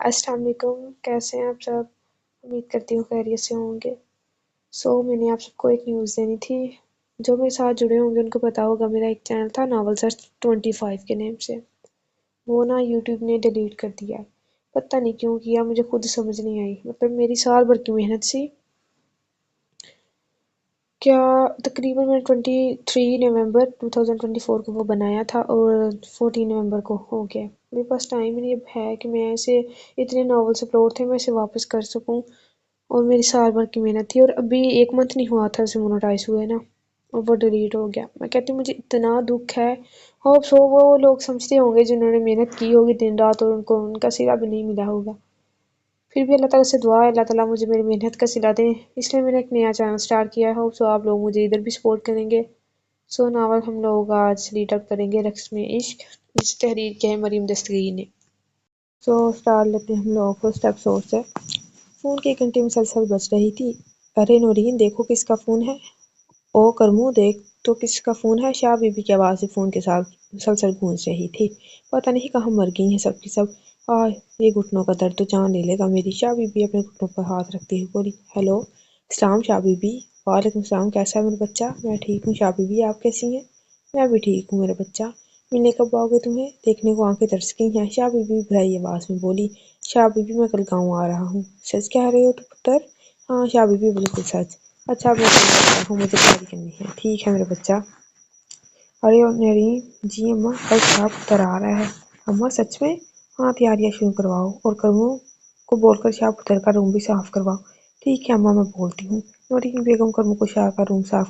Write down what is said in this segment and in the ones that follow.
السلام علیکم، کیسے ہیں آپ سب؟ امید کرتی ہوں خیریت سے ہوں گے۔ میں نے آپ سب کو ایک نیوز دینی تھی۔ جو میرے ساتھ جڑے ہوں گے ان کو پتا ہوگا، میرا ایک چینل تھا ناول سرچ 25 کے نیم سے، وہ نا یوٹیوب نے ڈیلیٹ کر دیا۔ پتہ نہیں کیوں کیا، مجھے خود سمجھ نہیں آئی۔ مطلب میری سال بھر کی محنت سی، کیا تقریباً میں 23 نومبر 2024 کو وہ بنایا تھا اور 14 نومبر کو ہو گیا۔ میرے پاس ٹائم ہی نہیں ہے کہ میں اسے، اتنے ناولس اپلوڈ تھے میں اسے واپس کر سکوں، اور میری سال بھر کی محنت تھی، اور ابھی 1 منتھ نہیں ہوا تھا اسے مونوٹائز ہوئے نا، اور وہ ڈیلیٹ ہو گیا۔ میں کہتی ہوں مجھے اتنا دکھ ہے۔ ہوپ سو وہ لوگ سمجھتے ہوں گے جنہوں نے محنت کی ہوگی دن رات، اور ان کو ان کا صلہ بھی نہیں ملا ہوگا۔ پھر بھی اللہ تعالیٰ سے دعا ہے اللہ تعالیٰ مجھے میری محنت کا صلہ دیں، اس لیے میں نے ایک نیا چینل سٹارٹ کیا ہے۔ ہوپ سو آپ لوگ مجھے ادھر بھی سپورٹ کریں گے۔ ناول ہم لوگ آج ریڈ اپ کریں گے رقص میں عشق، اس تحریر کے ہے مریم دستگیر نے۔ سٹارٹ لیتے ہیں ہم لوگوں کو سٹیپ سورس ہے۔ فون کی گھنٹی مسلسل بج رہی تھی۔ ارے نورین دیکھو کس کا فون ہے۔ او کرمو دیکھ تو کس کا فون ہے۔ شاہ بی بی کی آواز فون کے ساتھ مسلسل گونج رہی تھی۔ پتہ نہیں کہاں مر گئی ہیں سب کی سب۔ یہ گھٹنوں کا درد تو جان لے گا میری۔ شاہ بی بی اپنے گھٹنوں پر ہاتھ رکھتی ہوئی بولی، ہیلو السلام شاہ بی بی۔ وعلیکم السلام، کیسا ہے میرا بچہ؟ میں ٹھیک ہوں شاہ بی بی، آپ کیسی ہیں؟ میں بھی ٹھیک ہوں میرا بچہ، ملنے کب آؤ گے تمہیں؟ دیکھنے کو آنکھیں ترس گئی ہیں۔ شاہ بی بی بھرائی آواز میں بولی، شاہ بی بی میں کل گاؤں آ رہا ہوں۔ سچ کہہ رہے ہو تو پتر؟ ہاں شاہ بی بی بالکل سچ۔ اچھا میں کل آتا ہوں، مجھے تیاری کرنی ہے۔ ٹھیک ہے میرا بچہ۔ ارے نرین جی اماں، کل شاہ پتر آ رہا ہے۔ اماں سچ میں؟ ہاں تیاریاں شروع کرواؤ، اور کرمو کو بول کر شاہ پتر کا روم بھی صاف کرواؤ۔ ٹھیک ہے اماں میں بولتی ہوں۔ نورین بیگم کرمو کو شاہ کا روم صاف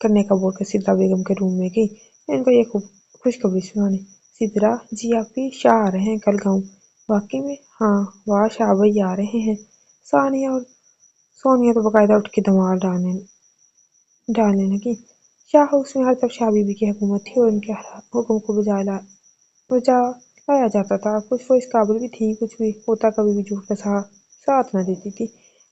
کرنے کا بول کر سدرا بیگم کے روم میں گئی ان کو یہ خوشخبری سنانے۔ سدرا جی آپی، شاہ آ رہے ہیں کل گاؤں۔ واقعی میں؟ ہاں، واہ شاہ بھائی آ رہے ہیں۔ ثانیہ اور سونیا تو باقاعدہ اٹھ کے دھمال ڈالنے لگی۔ شاہ ہاؤس میں ہر طرف شاہ بی بی کی حکومت تھی، اور ان کے حکم کو بجا لایا جاتا تھا۔ کچھ وہ اس قابل بھی تھی، کچھ بھی ہوتا کبھی بھی جھوٹ کا ساتھ نہ دیتی تھی۔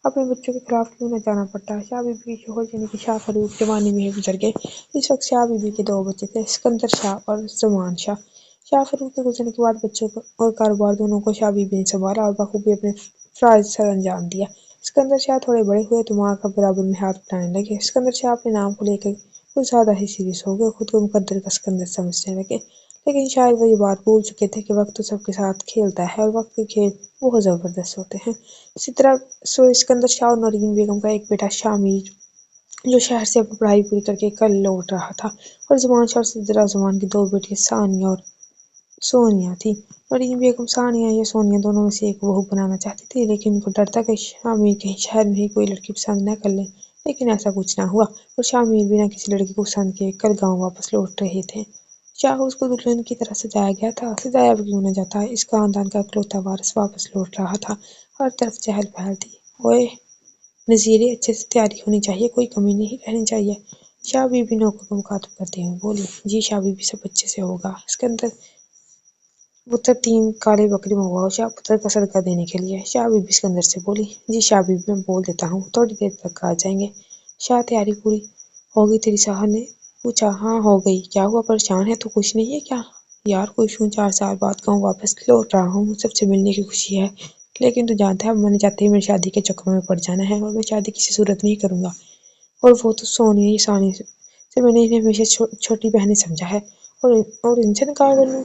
اپنے بچوں کے خلاف کیوں نہ جانا پڑتا۔ شاہ بی بی کے شوہر یعنی کہ شاہ فروخ جوانی میں گزر گئے۔ اس وقت شاہ بی بی کے 2 بچے تھے، سکندر شاہ اور زمان شاہ۔ شاہ فروخ کے گزرنے کے بعد بچوں اور کاروبار دونوں کو شاہ بی بی نے سنبھالا اور بخوبی اپنے فرائض سر انجام دیا۔ سکندر شاہ تھوڑے بڑے ہوئے تو ماں کا برابر میں ہاتھ بٹانے لگے۔ سکندر شاہ اپنے نام کو لے کر کچھ زیادہ ہی سیریس ہو گئے، خود کو مقدر کا سکندر سمجھنے لگے۔ لیکن شاید وہ یہ بات بھول چکے تھے کہ وقت تو سب کے ساتھ کھیلتا ہے، اور وقت کے کھیل بہت زبردست ہوتے ہیں۔ سکندر شاہ اور نورین بیگم کا ایک بیٹا شامیر، جو شہر سے اپنی پڑھائی پوری کر کے کل لوٹ رہا تھا، اور زمان شاہ اور سدرا زمان کی 2 بیٹیاں ثانیہ اور سونیا تھی۔ نورین بیگم ثانیہ یا سونیا دونوں میں سے ایک بہو بنانا چاہتی تھی، لیکن ان کو ڈر تھا کہ شامیر کہیں شہر میں ہی کوئی لڑکی پسند نہ کر لے۔ لیکن ایسا کچھ نہ ہوا، اور شامیر بنا کسی لڑکی کو پسند کیے کل گاؤں واپس لوٹ رہے تھے۔ شاہ اس کو دلہن کی طرح سجایا گیا تھا، سجایا بھی کیوں نہ جاتا، اس خاندان کا اکلوتا وارث واپس لوٹ رہا تھا۔ ہر طرف چہل پہل تھی۔ اوئے نذیرے، اچھے سے تیاری ہونی چاہیے، کوئی کمی نہیں رہنی چاہیے۔ شاہ بی بی نوکر کو مخاطب کرتے ہوئے بولی، جی شاہ بی بی سب اچھے سے ہوگا۔ سکندر پتر 3 کالے بکری منگواؤ شاہ پتر کا صدقہ دینے کے لیے۔ شاہ بی بی سکندر سے بولی، جی شاہ بی بی میں بول دیتا ہوں، تھوڑی دیر تک آ جائیں گے۔ شاہ تیاری پوری ہوگئی تیری؟ شاہ نے پوچھا۔ ہاں ہو گئی۔ کیا ہوا، پریشان ہے تو؟ کچھ نہیں ہے کیا؟ یار خوش ہوں، 4 سال بعد گاؤں واپس لوٹ رہا ہوں، سب سے ملنے کی خوشی ہے، لیکن تو جانتا ہے اب میں نے جاتے ہی میری شادی کے چکروں میں پڑ جانا ہے، اور میں شادی کسی صورت میں ہی کروں گا۔ اور وہ تو سونیا یہ ثانیہ سے میں نے انہیں ہمیشہ چھوٹی بہنیں سمجھا ہے، اور ان سے نکاح کر لوں؟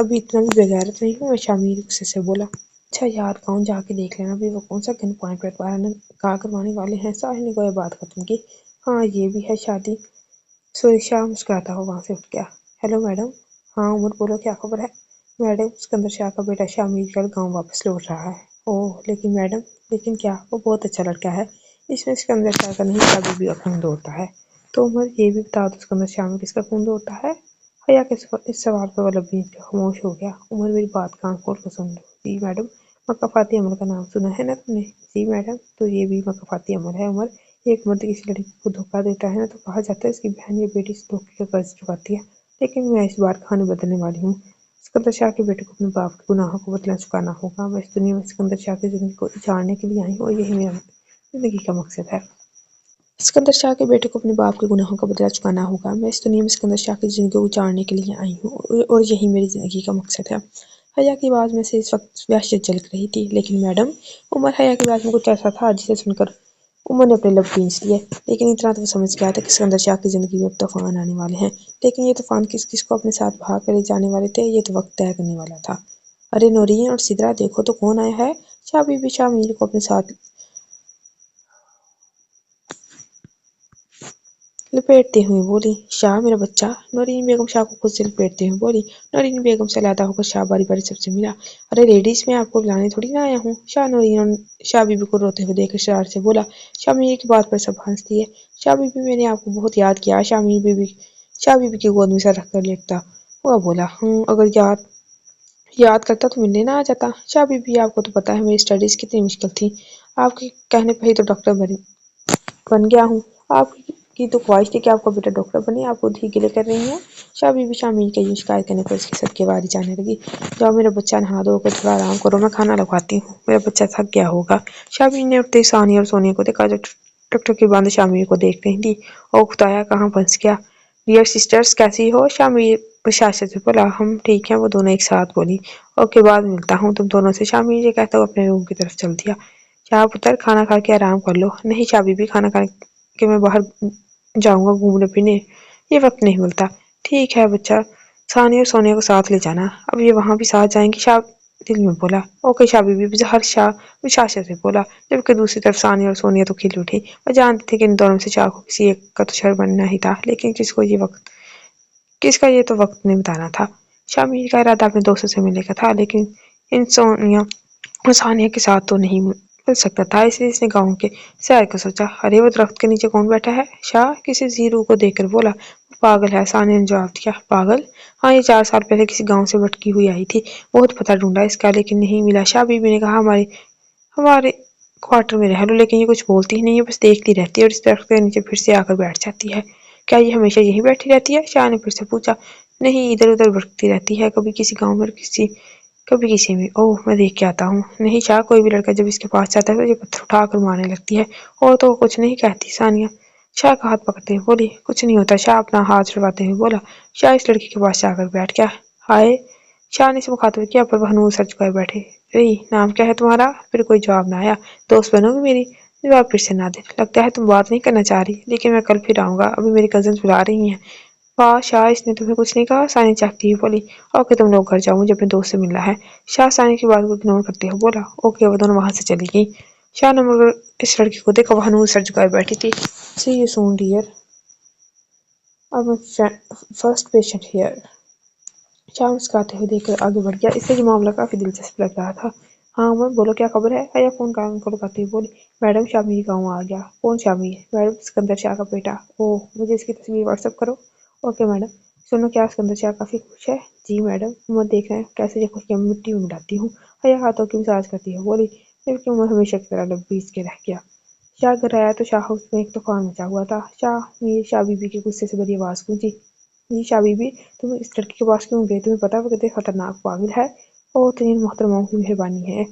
ابھی اتنا بھی بےغیرت نہیں ہوں میں، شامیر غصے سے بولا۔ اچھا یار گاؤں جا کے دیکھ لینا بھی وہ کون سا گن پوائنٹ نکاح کروانے والے ہیں۔ ساحل نے کوئی بات ختم کی۔ ہاں یہ بھی ہے شادی۔ شاہ مسکراتا ہوا وہاں سے اٹھ گیا۔ Hello madam. ہاں عمر بولو، کیا خبر ہے؟ میڈم سکندر شاہ کا بیٹا شامیر کل گاؤں واپس لوٹ رہا ہے۔ اوہ لیکن میڈم، لیکن کیا؟ وہ بہت اچھا لڑکا ہے، اس میں سکندر شاہ کا نہیں شاہ بی بی کا خون دوڑتا ہے۔ تو عمر یہ بھی بتا دو سکندر شاہ میں کس کا خون دوڑتا ہے؟ حیا کے اس سوال پر وہ لبریز کے خاموش ہو گیا۔ عمر میری بات کان کھول کر سن لو۔ جی میڈم۔ مکافاتی عمل کا نام سنا ہے نا تم نے؟ جی میڈم۔ تو یہ بھی مکافاتی عمل ہے عمر۔ ایک مرد کسی لڑکی کو دھوکہ دیتا ہے نا تو کہا جاتا ہے اس کی بہن یا بیٹی سے دھوکے کا قرض چکاتی ہے، لیکن میں اس بار کہانی بدلنے والی ہوں۔ سکندر شاہ کے بیٹے کو اپنے باپ کے گناہوں کو بدلہ چکانا ہوگا۔ میں اس دنیا میں سکندر شاہ کی زندگی کو اجاڑنے کے لیے آئی ہوں، اور یہی میرا زندگی کا مقصد ہے۔ سکندر شاہ کے بیٹے کو اپنے باپ کے گناہوں کا بدلہ چکانا ہوگا۔ میں اس دنیا میں سکندر شاہ کی زندگی کو اجاڑنے کے لیے آئی ہوں، اور یہی میری زندگی کا مقصد ہے۔ حیا کی آواز میں سے اس وقت وحشت جھلک رہی تھی۔ لیکن میڈم، عمر حیا کی آواز میں کچھ ایسا تھا جسے سن کر عمر نے اپنے لب کھینچ لیے۔ لیکن اتنا تو وہ سمجھ گیا تھا کہ سکندر شاہ کی زندگی میں اب طوفان آنے والے ہیں۔ لیکن یہ طوفان کس کس کو اپنے ساتھ بہا کر لے جانے والے تھے، یہ تو وقت طے کرنے والا تھا۔ ارے نورین اور سدرا، دیکھو تو کون آیا ہے! شاہ بی بی شاہ میر کو اپنے ساتھ لپیٹتے ہوئے بولی۔ شاہ میرا بچہ! نورین بیگم شاہ کو خود سے لپیٹتے ہوئے بولی۔ نورین بیگم سے علیحدہ ہو کر شاہ باری باری سب سے ملا۔ ارے لیڈیز، میں آپ کو بلانے تھوڑی نہ آیا ہوں! شاہ نورین اور شاہ بی بی کو روتے ہوئے دیکھ کر شرارت سے بولا۔ شاہ میر کی بات پر سب ہنس دیے۔ شاہ بی بی، میں نے آپ کو بہت یاد کیا۔ شاہ بی بی کی گود میں سر رکھ کر لیٹتا ہوا بولا۔ اگر یاد کرتا تو ملنے نہ آ جاتا۔ شاہ بی بی، آپ کو تو پتہ ہے میری اسٹڈیز کتنی مشکل تھیں۔ آپ کے کہنے پر ہی تو ڈاکٹر بن گیا ہوں۔ آپ کی تو خواہش تھی کہ آپ کا بیٹا ڈاکٹر بنے، آپ خود ہی گلے کر رہی ہیں۔ شاہ بی بی شاہ میر کے یوں شکایت کرنے پر اس کے صدقے باری جانے لگی۔ جاؤ میرا بچہ، نہا دھو کر تھوڑا آرام کرو، میں کھانا لگواتی ہوں، میرا بچہ تھک گیا ہوگا۔ شاہ بی بی نے اٹھتے ہی ثانیہ اور سونیا کو دیکھا جو ڈاکٹر کی باندھ شاہ میر کو دیکھ رہی تھی۔ او خدایا، کہاں پھنس گیا! ڈیئر سسٹرز، کیسی ہو؟ شاہ میر بشاشت سے بولا۔ ہم ٹھیک ہیں، وہ دونوں ایک ساتھ بولی۔ اوکے، بعد میں ملتا ہوں تم دونوں سے، شاہ میر یہ کہتا ہوا اپنے روم کی طرف چل دیا۔ شاہ پتر، کھانا کھا کے آرام کر لو۔ نہیں شاہ بی بی، کھانا کھا کے میں باہر جاؤں گا گھومنے پھرنے، یہ وقت نہیں ملتا۔ ٹھیک ہے بچہ، ثانیہ اور سونیا کو ساتھ لے جانا، اب یہ وہاں بھی ساتھ جائیں گی، شاہ دل میں بولا۔ اوکے شاہ بی بی، ہر شاہ بشاشت سے بولا، جبکہ دوسری طرف ثانیہ اور سونیا تو کھل اٹھی۔ وہ جانتے تھے کہ ان دونوں میں سے شاہ کو کسی ایک کا تو شر بننا ہی تھا، لیکن کس کا یہ تو وقت نہیں بتانا تھا۔ شاہ میر کا ارادہ اپنے دوستوں سے ملنے کا تھا، لیکن ان سونیا اور ثانیہ کے ساتھ تو نہیں مل سکتا تھا، اس لیے اس نے گاؤں کے سیر کا سوچا۔ ارے وہ درخت کے نیچے کون بیٹھا ہے؟ شاہ کسی زیرو کو دیکھ کر بولا۔ وہ پاگل ہے، ثانیہ نے جواب دیا۔ پاگل؟ ہاں، یہ 4 سال پہلے کسی گاؤں سے بھٹکی ہوئی آئی تھی، بہت پتہ ڈھونڈا اس کا لیکن نہیں ملا۔ شاہ بی بی نے کہا، ہمارے کوارٹر میں رہ لو، لیکن یہ کچھ بولتی ہی نہیں ہے، بس دیکھتی رہتی ہے اور اس درخت کے نیچے پھر سے آ کر بیٹھ جاتی ہے۔ کیا یہ ہمیشہ یہیں بیٹھی رہتی ہے؟ شاہ نے پھر سے پوچھا۔ نہیں، ادھر ادھر بھٹکتی رہتی ہے، کبھی کسی گاؤں میں، کبھی کسی میں۔ اوہ، میں دیکھ کے آتا ہوں۔ نہیں شاہ، کوئی بھی لڑکا جب اس کے پاس جاتا ہے تو یہ پتھر اٹھا کر مارنے لگتی ہے، اور تو وہ کچھ نہیں کہتی۔ ثانیہ شاہ کا ہاتھ پکڑتے ہوئے بولی۔ کچھ نہیں ہوتا، شاہ اپنا ہاتھ چھڑواتے ہوئے بولا۔ شاہ اس لڑکی کے پاس جا کر بیٹھ گیا۔ ہائے! شاہ نے اسے مخاطب کیا، پر وہ ہنوز سر جھکائے بیٹھے رہی۔ نام کیا ہے تمہارا؟ پھر کوئی جواب نہ آیا۔ دوست بنو گی میری؟ جواب پھر سے نہ دے۔ لگتا ہے تم بات نہیں کرنا چاہ رہی، لیکن میں کل پھر آؤں گا، ابھی میری کزنز بلا رہی ہیں۔ واہ شاہ، اس نے تمہیں کچھ نہیں کہا؟ ثانیہ چاہتی ہوئی بولی۔ اوکے، تم لوگ گھر جاؤ، مجھے اپنے دوست سے ملنا ہے۔ شاہ ثانیہ کی بات کو اگنور کرتے ہوئے بولا۔ اوکے، وہ دونوں وہاں سے چلی گئیں۔ شاہ نے مگر اس لڑکی کو دیکھا، وہ ہنوز سر جھکائے بیٹھی تھی۔ سی یو سون ڈیئر، اب فرسٹ پیشنٹ ہیئر۔ شاہ مسکراتے ہوئے دیکھ کر آگے بڑھ گیا، اسے یہ معاملہ کافی دلچسپ لگ رہا تھا۔ ہاں عمر، بولو کیا خبر ہے؟ حیا فون کان کو لگاتے ہوئے بولی۔ میڈم، شاہ میر گاؤں آ گیا۔ کون شاہ میر؟ میڈم، سکندر شاہ کا بیٹا۔ اوہ، مجھے اس کی تصویر واٹس ایپ کرو۔ Okay madam. سنو، کیا سکندر شاہ کافی خوش ہے؟ جی میڈم، عمر دیکھ رہے ہیں کیسے یہ خوشیاں مٹی میں ملاتی ہوں، حیا ہاتھوں کی مساج کرتی ہے بولی، جبکہ عمر ہمیشہ کی طرح لب بیچ کے رہ گیا۔ شاہ گھر آیا تو شاہ ہاؤس میں ایک طوفان مچا ہوا تھا۔ شاہ میر شاہ بی بی کی غصے سے بھری آواز گونجی۔ جی شاہ بی بی، تم اس لڑکی کے پاس کیوں گئے؟ تمہیں پتہ وہ کتنی خطرناک پاگل ہے؟ اوہ، تین محترماؤں کی مہربانی ہے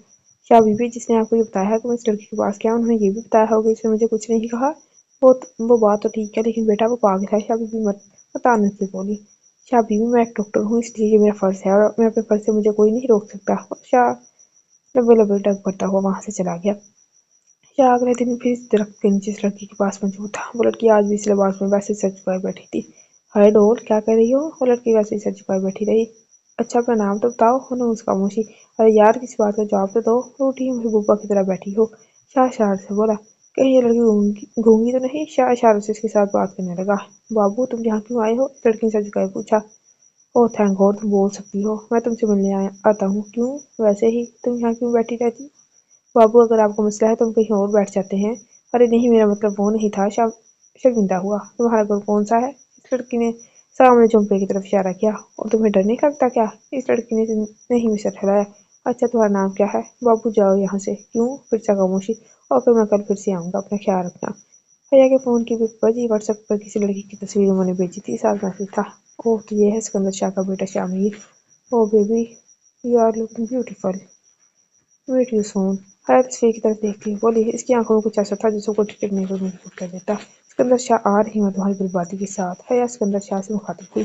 شاہ بی بی، جس نے آپ کو یہ بتایا ہے کہ میں اس لڑکی کے پاس کیا، انہوں نے یہ بھی بتایا ہوگا اس نے مجھے کچھ نہیں کہا۔ وہ بات تو ٹھیک ہے، لیکن بیٹا وہ پاگل ہے۔ شاہ بی بی متانت سے بولی۔ شاہ بی بی، میں ایک ڈاکٹر ہوں، اس لیے یہ میرا فرض ہے، اور میں اپنے فرض سے مجھے کوئی نہیں روک سکتا۔ شاہ لبے لبے ڈگ بھرتا ہوا وہاں سے چلا گیا۔ شاہ اگلے دن پھر اس درخت کے نیچے اس لڑکی کے پاس موجود تھا۔ وہ لڑکی آج بھی اس لباس میں ویسے سر جھکائے بیٹھی تھی۔ ہائے ڈول، کیا کر رہی ہو؟ وہ لڑکی ویسے ہی سر جھکائے بیٹھی رہی۔ اچھا، اپنا نام تو بتاؤ۔ ہنوز خاموشی۔ ارے یار، کسی بات کا جواب تو دو، روٹھی محبوبہ کی طرح بیٹھی ہو۔ شاہ اشارے سے بولا۔ کہیں یہ لڑکی گونگی تو نہیں؟ شاہ اشارے سے اس کے ساتھ بات کرنے لگا۔ بابو، تم یہاں کیوں آئے ہو؟ اس لڑکی نے سر جھکائے پوچھا۔ اوہ تھینک گاڈ، تم بول سکتی ہو، میں تم سے ملنے آتا ہوں۔ کیوں؟ ویسے ہی۔ تم یہاں کیوں بیٹھی رہتی؟ بابو، اگر آپ کو مسئلہ ہے تو ہم کہیں اور بیٹھ جاتے ہیں۔ ارے نہیں، میرا مطلب وہ نہیں تھا۔ شاہ شرمندہ ہوا۔ تمہارا گھر کون سا ہے؟ اس لڑکی نے سامنے جھونپڑے کی طرف اشارہ کیا۔ اور تمہیں ڈر نہیں لگتا کیا؟ اس لڑکی نے نہیں میں سر ہلایا۔ اچھا، تمہارا نام کیا ہے؟ بابو، جاؤ یہاں سے۔ کیوں؟ پھر سے خاموشی۔ اور پھر میں کل پھر سے آؤں گا، اپنا خیال رکھنا۔ حیا کے فون کی بپ بجی۔ واٹس ایپ پر کسی لڑکی کی تصویر انہوں نے بھیجی تھی، ساتھ میسج تھا۔ اوہ، تو یہ ہے سکندر شاہ کا بیٹا Shah Mir. Oh baby, you are looking beautiful, meet you soon. Haya تصویر کی طرف دیکھتی ہوئی بولی۔ اس کی آنکھوں میں کچھ ایسا تھا جو سب کو ٹکنے پر مجبور کر دیتا۔ سکندر شاہ آ رہی ہوں تمہاری بربادی کے ساتھ، حیا سکندر شاہ سے مخاطب ہوئی۔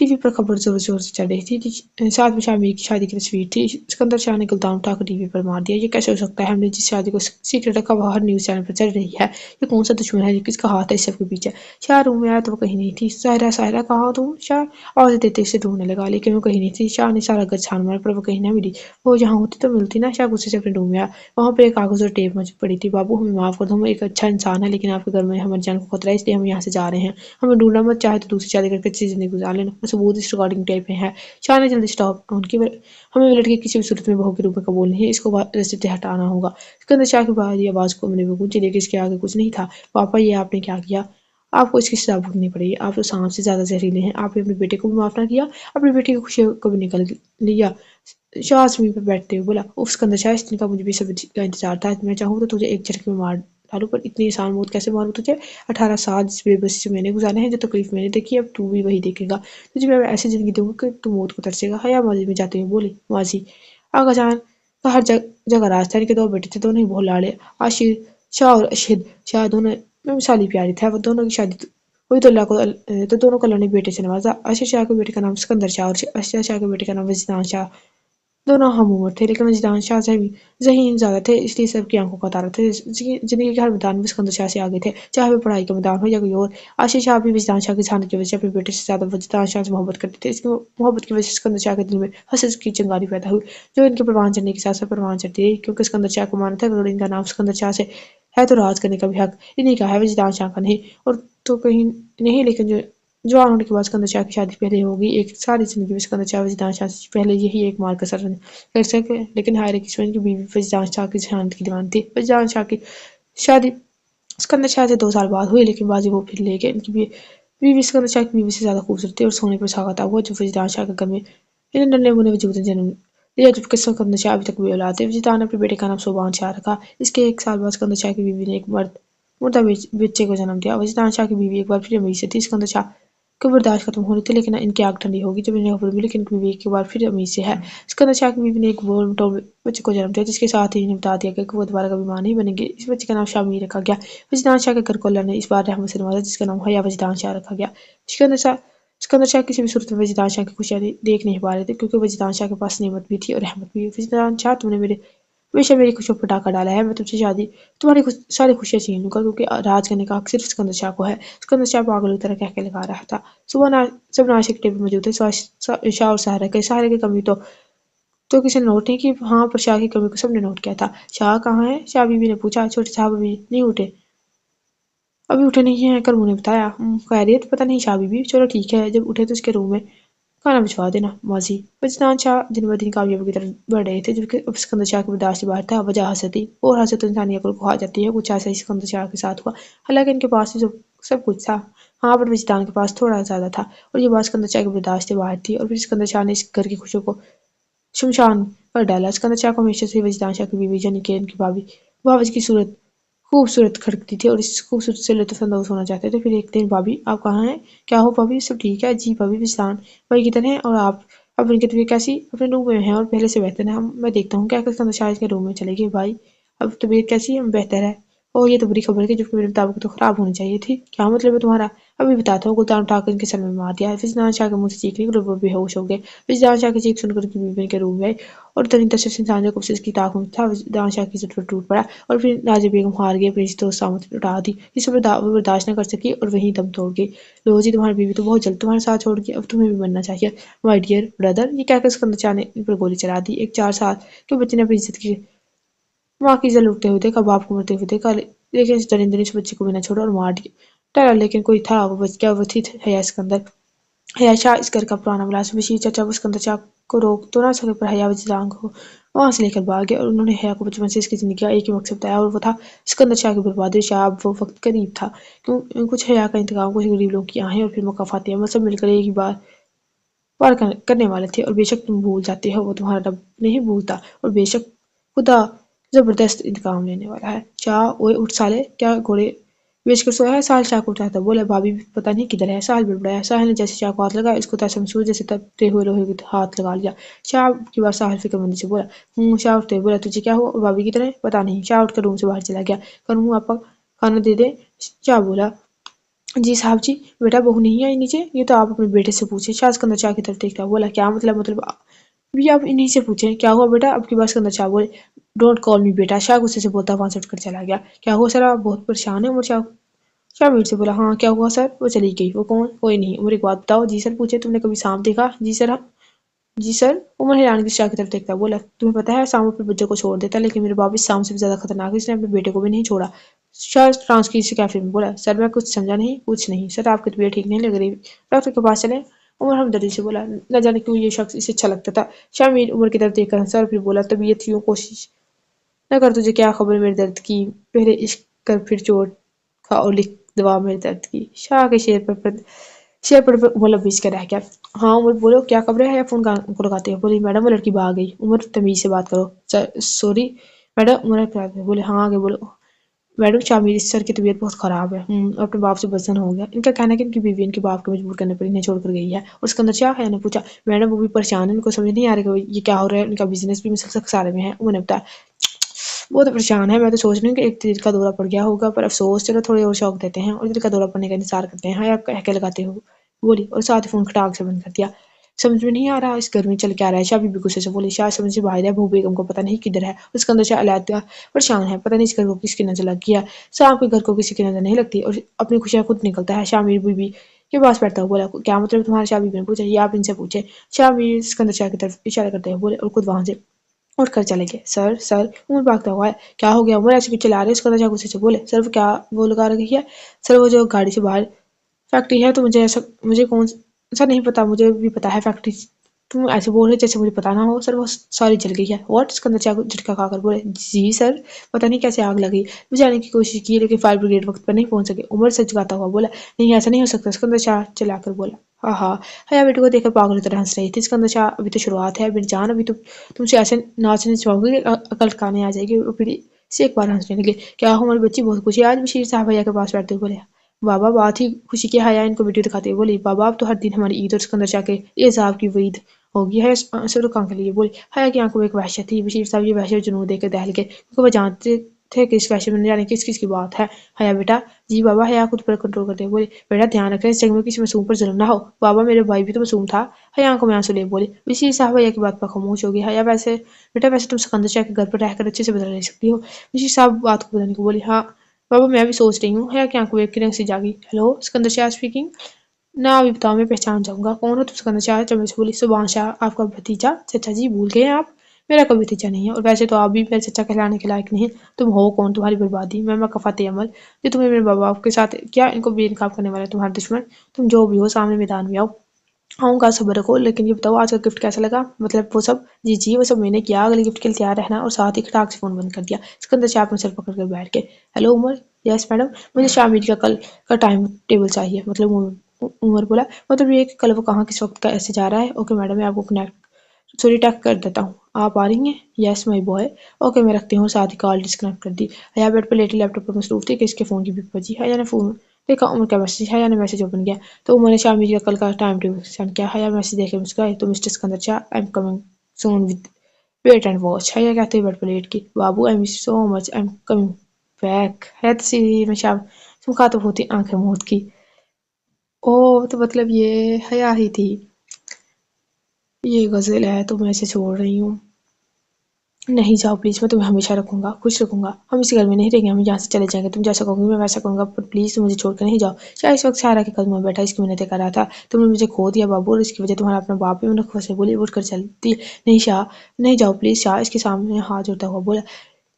ٹی وی پر خبر زور زور سے چل رہی تھی، ساتھ میں شاہ میر کی شادی کی تصویر تھی۔ اسکندر شاہ نے گلدان اٹھا کر ٹی وی پر مار دیا، یہ کیسے ہو سکتا ہے؟ ہم نے جس شادی کو سیکرٹ رکھا وہ ہر نیوز چینل پر چل رہی ہے۔ یہ کون سا دشمن ہے؟ کس کا ہاتھ ہے اس سب کے پیچھے؟ شاہ روم میں آیا تو وہ کہیں نہیں تھی۔ ساحرہ ساحرہ کہاں ہو تم؟ شاہ آواز دیتے اسے ڈھونڈنے لگا، لیکن وہ کہیں نہیں تھی۔ شاہ نے سارا گھر چھان مارا پر وہ کہیں نہ ملی۔ وہ جہاں ہوتی تو ملتی نا۔ شاہ غصے سے اپنے روم میں آیا، وہاں پر ایک کاغذ اور ٹیپ پڑی تھی۔ بابو ہمیں معاف کر دو، ہم ایک اچھا انسان ہے، لیکن آپ کے گھر میں ہماری جان کو خطرہ ہے، اس لیے ہم یہاں سے جا رہے ہیں۔ ہمیں ڈھونڈنا مت، چاہے تو دوسری شادی کر کے اچھی زندگی گزار لینا، اور ثبوت اس ریکارڈنگ ٹیپ میں ہے۔ شاہ نے جلدی سٹاپ آن کی۔ ہمیں وہ لڑکی کسی بھی صورت میں بہو کے روپ میں قبول نہیں ہے، اس کو راستے سے ہٹانا ہوگا۔ اسکندر شاہ کی بھاری آواز کو میں گونجی، لیکن اس کے آگے کچھ نہیں تھا۔ پاپا یہ آپ نے کیا کیا؟ آپ کو اس کی سزا بھگتنی پڑے گی۔ آپ تو سانپ سے زیادہ زہریلے ہیں۔ آپ نے اپنے بیٹے کو بھی معاف نہ کیا، اپنی بیٹی کی خوشی کو بھی نکل لیا۔ شاہ زمین پر بیٹھتے ہوئے بولا، اوف اسکندر شاہ، اس دن کا مجھے بھی سب کا انتظار تھا۔ میں چاہوں تو تجھے ایک جھٹکے میں مار ڈالوں، پر اتنی آسان موت کیسے ماروں تجھے؟ 18 سال جس بے بسی سے میں نے گزارے ہیں، جو تکلیف میں نے دیکھی، اب تو بھی وہی دیکھے گا۔ تجھے میں ایسی زندگی دوں گا کہ تو موت کو ترسے گا۔ حیا ماضی میں جاتے ہوئے بولی، ماضی آغا جان کا ہر جگہ راز تھا۔ ان کے 2 بیٹے تھے، دونوں ہی بہت لاڑے، عاشر شاہ اور اشہد شاہ، دونوں میں مثالی پیارے تھے۔ وہ دونوں کی شادی ہوئی تو دونوں کو اللہ نے بیٹے سے نوازا۔ اشہد شاہ کے بیٹے کا نام اسکندر شاہ اور اشہد شاہ کے بیٹے کا نام وجدان شاہ۔ دونوں ہم عمر تھے، لیکن وجدان شاہ ذہین زیادہ تھے، اس لیے سب کی آنکھوں کا تارا تھے۔ زندگی کے ہر میدان میں اسکندر شاہ سے آگے تھے، چاہے وہ پڑھائی کا میدان ہو یا کوئی اور۔ عاشر شاہ بھی وجدان شاہ کی ذہانت کی وجہ سے اپنے بیٹے سے زیادہ وجدان شاہ سے محبت کرتے تھے۔ اس کی محبت کی وجہ سے اسکندر شاہ کے دل میں حسد کی چنگاری پیدا ہوئی، جو ان کے پروان چڑھنے کے ساتھ ساتھ پروان چڑھتی رہی، کیونکہ اسکندر شاہ کو مانا تھا کہ اگر ان کا نام اسکندر شاہ سے ہے تو راج کرنے کا بھی حق انہیں کا ہے، وجدان شاہ کا نہیں۔ اور تو کہیں نہیں، لیکن جوان ہونے کے بعد اسکندر شاہ کی شادی پہلے ہوگی۔ ایک ساری زندگی میں اسکندر شاہ وجدان شاہ سے پہلے یہی ایک مار کسر کر سکے، لیکن ہائے ری قسمت کی بیوی وجدان شاہ کی ذہانت کی دیوانی تھی۔ وجدان شاہ کی شادی اسکندر شاہ سے 2 سال بعد ہوئی، لیکن بازی وہ پھر لے گئے۔ ان کی بیوی اسکندر شاہ کی بیوی سے زیادہ خوبصورت تھی اور سونے پر سہاگا ہوا، جو وجدان شاہ کے گھر میں انہیں ننھے منھے وجود نے جنم دیا، جبکہ اسکندر شاہ ابھی تک بے اولاد تھے۔ وجدان نے اپنے بیٹے کا نام سوبان شاہ رکھا۔ اس کے 1 سال بعد اسکندر شاہ کی بیوی نے ایک مردہ بچے کو جنم دیا۔ وجدان شاہ کی بیوی ایک بار پھر امیر سے تھی۔ اسکندر شاہ کو برداشت ختم ہو رہی تھی، لیکن ان کی آگ ٹھنڈی ہوگی جب انہیں خبر ملی کہ ان کی بیوی ایک بار پھر امیر سے ہے۔ اسکندر شاہ کی بیوی نے ایک بول ٹول بچے کو جنم دیا، جس کے ساتھ ہی انہیں بتا دیا گیا کہ وہ دوبارہ کبھی ماں نہیں بنیں گے۔ اس بچے کا نام شاہ میر رکھا گیا۔ وجدان شاہ کے گھر کو اللہ نے اس بار رحمت سے نوازا، جس کا نام حیا وجدان شاہ رکھا گیا۔ اسکندر شاہ کسی بھی صورت میں وجدان شاہ کی خوشیاں دیکھ نہیں پا رہے تھے، کیونکہ وجدان شاہ کے پاس نعمت بھی تھی اور رحمت بھی۔ وجدان شاہ، تم نے ہمیشہ میری خوشیوں پر ڈاکہ ڈالا ہے۔ میں تم سے تمہاری ساری خوشیاں چھین لوں گا، کیونکہ راج کرنے کا حق صرف اسکندر شاہ کو ہے۔ اسکندر شاہ پاگل کی طرح کہہ کے لگا رہا تھا۔ صبح سب ناشتے کے ٹیبل موجود تھے، سوائے شاہ اور ساحرہ کی کمی تو کسی نے نوٹ نہیں کی۔ ہاں، پر شاہ کی کمی کو سب نے نوٹ کیا تھا۔ شاہ کہاں ہے؟ شاہ بیوی نے پوچھا۔ چھوٹے صاحب ابھی نہیں اٹھے؟ ابھی اٹھے نہیں ہیں، کرمو نے بتایا۔ خیریت؟ پتہ نہیں شاہ بیوی۔ چلو ٹھیک ہے، جب اٹھے تو اس کے روم میں کھانا بھجوا دینا۔ ماضی وجدان شاہ دن بدن کامیابی کی طرف بڑھ رہے تھے، جبکہ اب اسکندر شاہ کی برداشت سے باہر تھا۔ وجہ حسد تھی، اور حسد تو انسانی عقل کو کھا جاتی ہے۔ کچھ ایسا ہی اسکندر شاہ کے ساتھ ہوا، حالانکہ ان کے پاس بھی سب کچھ تھا، ہاں، پر وجدان کے پاس تھوڑا زیادہ تھا، اور یہ بات اسکندر شاہ کی برداشت سے باہر تھی۔ اور پھر اسکندر شاہ نے اس گھر کی خوشیوں کو شمشان پر ڈالا۔ اسکندر شاہ کو ہمیشہ سے وجدان شاہ کی بیوی یعنی کہ ان کی بھاوج کی صورت خوبصورت کھڑکتی تھی، اور اس خوبصورتی سے لطف اندوز ہونا چاہتے تھے۔ پھر ایک دن، بھابھی آپ کہاں ہیں؟ کیا ہو بھابھی، سب ٹھیک ہے؟ جی بھابھی، وجدان بھائی کدھر ہیں؟ اور آپ؟ اب ان کی طبیعت کیسی؟ اپنے روم میں ہیں اور پہلے سے بہتر ہے۔ میں دیکھتا ہوں۔ کیا اسکندر شاہ کے روم میں چلے گئے۔ بھائی اب طبیعت کیسی ہے؟ بہتر ہے۔ اوہ، یہ تو بری خبر ہے، جبکہ میرے مطابق تو خراب ہونی چاہیے تھی۔ کیا مطلب ہے تمہارا؟ ابھی بتاتا ہوں۔ گلدان اٹھا کر ان کے سر میں مار دیا۔ وجدان شاہ کے منہ سے چیخ نکلی اور وہ بے ہوش ہو گئے۔ وجدان شاہ کی چیخ سن کر ان کی بیوی کے روم میں آئی، اور ترین تشخص انسان جو کب سے اس کی طاق میں تھا، وجدان شاہ کی عزت پر ٹوٹ پڑا، اور پھر نازیہ بیگم ہار گئی، اپنی عزت و سامت اٹھا دی، جسے وہ برداشت نہ کر سکی، اور وہیں دم توڑ گئی۔ لو جی، تمہاری بیوی تو بہت جلد تمہارا ساتھ چھوڑ گئی، اب تمہیں بھی مرنا چاہیے، مائی ڈیئر بردر۔ یہ کہہ کر اسکندر شاہ نے ان پر گولی چلا دی۔ ایک 4 سال کے بچے نے اپنی عزت کی ماں کی عزت لوٹتے ہوئے دیکھا، باپ کو مرتے ہوئے دیکھا، لیکن اس درندے نے اس بچے کو بھی نہ چھوڑا اور مار ڈالا۔ لیکن کوئی تھا، وہ بچ گیا، وہ تھی حیا اسکندر۔ حیا شاہ اس گھر کا پرانا ملازم بشیر چچا۔ وہ اسکندر شاہ کو روک تو نہ سکے، پر حیا وجدان کو وہاں سے لے کر بھاگ گئے، اور انہوں نے حیا کو بچپن سے اس کی زندگی کا ایک ہی مقصد بتایا، اور وہ تھا اسکندر شاہ کی بربادی۔ شاہ اب وہ وقت قریب تھا، کچھ حیا کا انتقام، کچھ غریب لوگوں کی آہیں، اور پھر مکافاتی عمل، سب مل کر ایک ہی بار وار کرنے والے تھے۔ اور بے شک تم بھول جاتے ہو، وہ تمہارا رب نہیں بھولتا، اور بے شک خدا زبردست انتقام لینے والا ہے۔ شاہ اوئے اٹھ سالے، کیا گھوڑے بیچ کر سویا ہے؟ ساحل شاہ کو اٹھاتا بولا۔ بھابھی پتہ نہیں کدھر ہے؟ ساحل بڑبڑایا۔ ساحل نے جیسے شاہ کو ہاتھ لگایا، اس کو ایسا محسوس جیسے تپتے ہوئے لوہے کو ہاتھ لگا لیا۔ شاہ کی بات ساحل فکر مندی سے بولا۔ شاہ اٹھتے ہوئے بولا، تجھے کیا ہوا؟ اور بھابھی کدھر ہے؟ پتہ نہیں۔ شاہ اٹھ کر روم سے باہر چلا گیا۔ کرمو آپا کھانا دے دیں؟ شاہ بولا۔ جی صاحب جی، بیٹا بہو نہیں آئی نیچے؟ یہ تو آپ اپنے بیٹے سے پوچھیں۔ شاہ اسکندر شاہ کی طرف دیکھتا بولا کیا مطلب بھی آپ انہی سے پوچھیں کیا ہوا بیٹا؟ اب کی بات اسکندر شاہ بولے ڈونٹ کال می بیٹا۔ شاہ غصے سے بولتا وہاں سے اٹھ کر چلا گیا۔ کیا ہوا سر؟ آپ بہت پریشان ہیں؟ عمر شاہ میر سے بولا ہاں کیا ہوا سر؟ وہ چلی گئی۔ وہ کون؟ کوئی نہیں۔ عمر ایک بات بتاؤ۔ جی سر پوچھے تم نے کبھی سانپ دیکھا؟ جی سر جی سر۔ عمر حیران کی شاہ کی طرف دیکھتا بولا تمہیں پتہ ہے سانپ اپنے بچے کو چھوڑ دیتا ہے لیکن میرے باپ اس سانپ سے بھی زیادہ خطرناک ہے، اس نے اپنے بیٹے کو بھی نہیں چھوڑا۔ شاہ ٹرانس کی سے کیفے میں بولا سر میں کچھ سمجھا نہیں۔ کچھ نہیں سر، آپ کی طبیعت ٹھیک نہیں لگ رہی، ڈاکٹر کے پاس چلیں۔ عمر ہمدردی سے بولا نہ جانے کیوں یہ شخص اسے اچھا لگتا تھا۔ شاہ میر عمر کی طرف دیکھ کر ہنسا اور پھر بولا طبیعت یوں کوشش نہ کر، تجھے کیا خبر میرے درد کی، پہلے عشق کر پھر چوٹ کھا اور لکھ دوا میرے درد کی۔ شاہ کے شیر پر عمر لبیز کر رہ گیا۔ ہاں عمر بولو کیا خبر ہے؟ فون کو لگاتے ہیں بولی میڈم وہ لڑکی بھاگ گئی۔ عمر تمیز سے بات کرو۔ Sorry madam. عمر بولے ہاں آگے بولو۔ میڈم شاہ میر سر کی طبیعت بہت خراب ہے، اپنے باپ سے بدزن ہو گیا۔ ان کا کہنا ہے کہ ان کی بیوی ان کے باپ کو مجبور کرنے پر انہیں چھوڑ کر گئی ہے۔ اور اسکندر شاہ نے پوچھا میڈم وہ بھی پریشان ہے، ان کو سمجھ نہیں آ رہا کہ یہ کیا ہو رہا ہے، ان کا بزنس بھی مسلسل خسارے میں ہے۔ عمر نے بتایا وہ تو پریشان ہے، میں تو سوچ رہی ہوں کہ ایک دل کا دورہ پڑ گیا ہوگا، پر افسوس چلو تھوڑے اور شوق دیتے ہیں اور دل کا دورہ پڑنے کا انتظار کرتے ہیں۔ ہاں کہہ کے لگاتے ہو بولی اور ساتھ ہی فون کھٹاک سے بند کر دیا۔ سمجھ میں نہیں آ رہا اس گھر میں چل کیا رہا ہے؟ شاہ بی بی غصے سے بولی۔ شاہ سمجھ سے باہر ہے، بہو بیگم کو پتہ نہیں کدھر ہے۔ اس کے اندر شاہ علیحدہ پریشان ہے، پتہ نہیں اس گھر کو کس کی نظر لگ گیا۔ صاحب کے گھر کو کسی کی نظر نہیں لگتی اور اپنی خوشیاں خود نکلتا ہے۔ شاہ میر بی بی کے پاس بیٹھتا ہوا بولا کیا مطلب تمہارا؟ شاہ بی بی نے پوچھا یہ آپ ان سے پوچھیں۔ شاہ میر اسکندر شاہ کی طرف اشارہ کرتے ہوئے بولے اور خود وہاں سے اٹھ کر چلے گئے۔ سر عمر بھاگتا ہوا ہے کیا ہو گیا؟ عمر ایسے پیچھے لا رہے اسکندر شاہ غصے سے بولے سر وہ کیا وہ لگا رہی ہے؟ سر وہ جو گاڑی سے باہر فیکٹری ہے تو مجھے کون سا نہیں پتا، مجھے بھی پتا ہے فیکٹری، تم ایسے بول رہے جیسے مجھے پتا نہ ہو۔ سر وہ ساری جل گئی ہے۔ واٹ؟ اسکندر شاہ کو جھٹکا کھا کر بولے جی سر پتہ نہیں کیسے آگ لگی، بجھانے کی کوشش کی لیکن فائر بریگیڈ وقت پر نہیں پہنچ سکے۔ عمر سے جگاتا ہوا بولا نہیں ایسا نہیں ہو سکتا۔ اسکندر شاہ چلا کر بولا ہاں حیا بیٹے کو دیکھ کر پاگل کی طرح ہنس رہی تھی۔ اسکندر شاہ ابھی تو شروعات ہے، میری جان ابھی تو تم سے ایسے ناچنے چاہو گی عقل ٹھکانے آ جائے گی۔ اور پھر سے ایک بار ہنسنے لگے۔ کیا ہو ہماری بچی بہت خوشی ہے آج؟ بشیر صاحب حیا کے پاس بیٹھتے ہوئے بولے بابا بات ہی خوشی کی۔ حیا ان کو ویڈیو دکھاتے ہوئے بولی بابا اب تو ہر دن ہماری عید اور اسکندر شاہ کے اعزاز کی وعید ہوگی۔ حیا سر کان کے لیے بولی۔ حیا کی آنکھوں میں ایک وحشت تھی۔ بشیر صاحب یہ وحشت جنون دیکھ کر دہل گئے کیونکہ وہ جانتے تھے کہ اس وحشت میں نہ جانے کس کی بات ہے۔ حیا بیٹا جی بابا۔ حیا خود پر کنٹرول کرتے ہوئے بولی بیٹا دھیان رکھنا اس جنگ میں کسی معصوم پر ظلم نہ ہو۔ بابا میرے بھائی بھی تو معصوم تھا۔ حیا آنکھوں میں آنسو لیے بولی۔ بشیر صاحب حیا کی بات پر خاموش ہو گئی۔ حیا بیٹا ویسے تم اسکندر شاہ کے گھر پر رہ کر اچھے سے بدل نہیں سکتی ہو۔ بشیر صاحب بات کو بدلنے کو بولی ہاں بابا میں بھی سوچ رہی ہوں۔ حیا کی آنکھوں میں ایک کرن سی جاگی۔ ہیلو اسکندر شاہ اسپیکنگ۔ نہ ابھی بتاؤ میں پہچان جاؤں گا۔ کون ہو تم؟ اسکندر شاہ چمڑے سے بولی سبحان شاہ آپ کا بھتیجا۔ چچا جی بھول گئے ہیں آپ؟ میرا کوئی بھتیجا نہیں ہے اور ویسے تو آپ بھی میرے چچا کہلانے کے لائق نہیں۔ تم ہو کون؟ تمہاری بربادی میں مکافات عمل جو تمہیں میرے باپ کے ساتھ کیا ان کو بے نقاب کرنے والا تمہارا دشمن۔ تم جو بھی ہو سامنے میدان میں آؤ۔ آؤں گا صبر رکھو، لیکن یہ بتاؤ آج کا گفٹ کیسا لگا؟ مطلب وہ سب؟ جی وہ سب میں نے کیا، اگلے گفٹ کے لیے تیار رہنا۔ اور ساتھ ہی کھٹاک سے فون بند کر دیا۔ اسکندر شاہ اپنا سر پکڑ کر بیٹھ گئے۔ ہیلو عمر۔ Yes madam. مجھے شاہ میر کا کل کا ٹائم ٹیبل چاہیے۔ مطلب عمر بولا مطلب یہ کہ کل وہ کہاں کس وقت کیسے جا رہا ہے۔ اوکے میڈم میں آپ کو ٹیک کر دیتا ہوں۔ آپ آ رہی ہیں؟ یس مائی بوائے۔ اوکے میں رکھتی ہوں۔ ساتھ ہی کال ڈسکنیکٹ کر دی۔ حیا بیڈ پر لیٹی لیپ ٹاپ پر مصروف تھی کہ اس کے فون کی بیپ بجی۔ حیا نے فون دیکھا عمر کا میسج۔ حیا نے میسج اوپن کیا تو عمر نے شاہ میر کا کل کا ٹائم ٹیبل سینڈ کیا۔ حیا میسج دیکھ کر مسکرائی تو mister Iskandar Shah I am coming soon with wait and watch. Haya کہتے ہوئے بیڈ پر لیٹ گئی بابو I miss so much I am coming back. Haya تصویر میں شاہ سے مخاطب ہوتی آنکھیں موت کی۔ اوہ تو مطلب یہ حیا ہی تھی۔ یہ غزل ہے تو میں اسے چھوڑ رہی ہوں۔ نہیں جاؤ پلیز، میں تمہیں ہمیشہ رکھوں گا، خوش رکھوں گا۔ ہم اسی گھر میں نہیں رہیں گے، ہم یہاں سے چلے جائیں گے۔ تم جیسا کہو گی میں ویسا کروں گا، پر پلیز تم مجھے چھوڑ کر نہیں جاؤ۔ شاہ اس وقت سارا کے قدموں میں بیٹھا اس کی منتیں کر رہا تھا۔ تم نے مجھے کھو دیا بابو اور اس کی وجہ تمہارا اپنا باپ ہے۔ نخوت سے بولی اٹھ کر چلتی نہیں شاہ نہیں جاؤ پلیز۔ شاہ اس کے سامنے ہاتھ جوڑتا ہوا بولا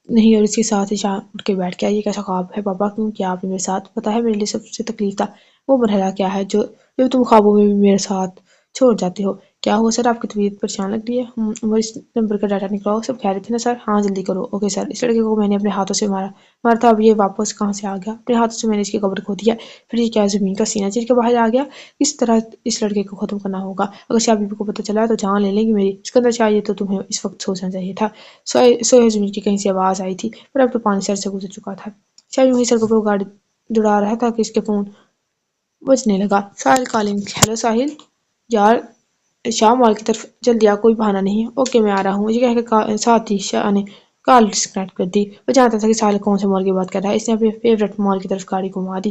نہیں اور اس کے ساتھ ہی شاہ اٹھ کے بیٹھ گیا۔ یہ کیسا خواب ہے پاپا؟ کیوں کیا آپ نے میرے ساتھ؟ پتہ ہے میرے لیے سب سے تکلیف تھا وہ مرحلہ کیا ہے جو تم خوابوں میں بھی میرے ساتھ چھوڑ جاتے ہو۔ کیا ہوا سر؟ آپ کی طبیعت پریشان لگ رہی ہے۔ عمر اس نمبر کا ڈاٹا نکلاؤ۔ سب خیریت ہے نا سر؟ ہاں جلدی کرو۔ Okay sir. اس لڑکے کو میں نے اپنے ہاتھوں سے مارا تھا، اب یہ واپس کہاں سے آ گیا؟ اپنے ہاتھوں سے میں نے اس کی قبر کھود دیا، پھر یہ کیا زمین کا سینہ چیر کے باہر آ گیا؟ کس طرح اس لڑکے کو ختم کرنا ہوگا؟ اگر شاہ بی بی کو پتہ چلا تو جان لے لیں گی میری۔ اسکندر شاہ یہ تو تمہیں اس وقت سوچنا چاہیے تھا۔ سوئے زمین کی کہیں سے آواز آئی تھی پر اب تو پانی سر سے گزر چکا تھا۔ شاہ یوں ہی سڑکوں پر گاڑی دوڑا رہا تھا کہ اس کے فون بجنے لگا۔ ساحل کالنگ۔ ہیلو ساحل یار شاہ مال کی طرف جلدی آ، کوئی بہانہ نہیں۔ اوکے میں آ رہا ہوں، یہ کہہ کر ساتھ ہی شاہ نے کال ڈسکنیکٹ کر دی۔ وہ جانتا تھا کہ ساحل کون سے مال کی بات کر رہا ہے، اس نے اپنے فیورٹ مال کی طرف گاڑی گھما دی۔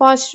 5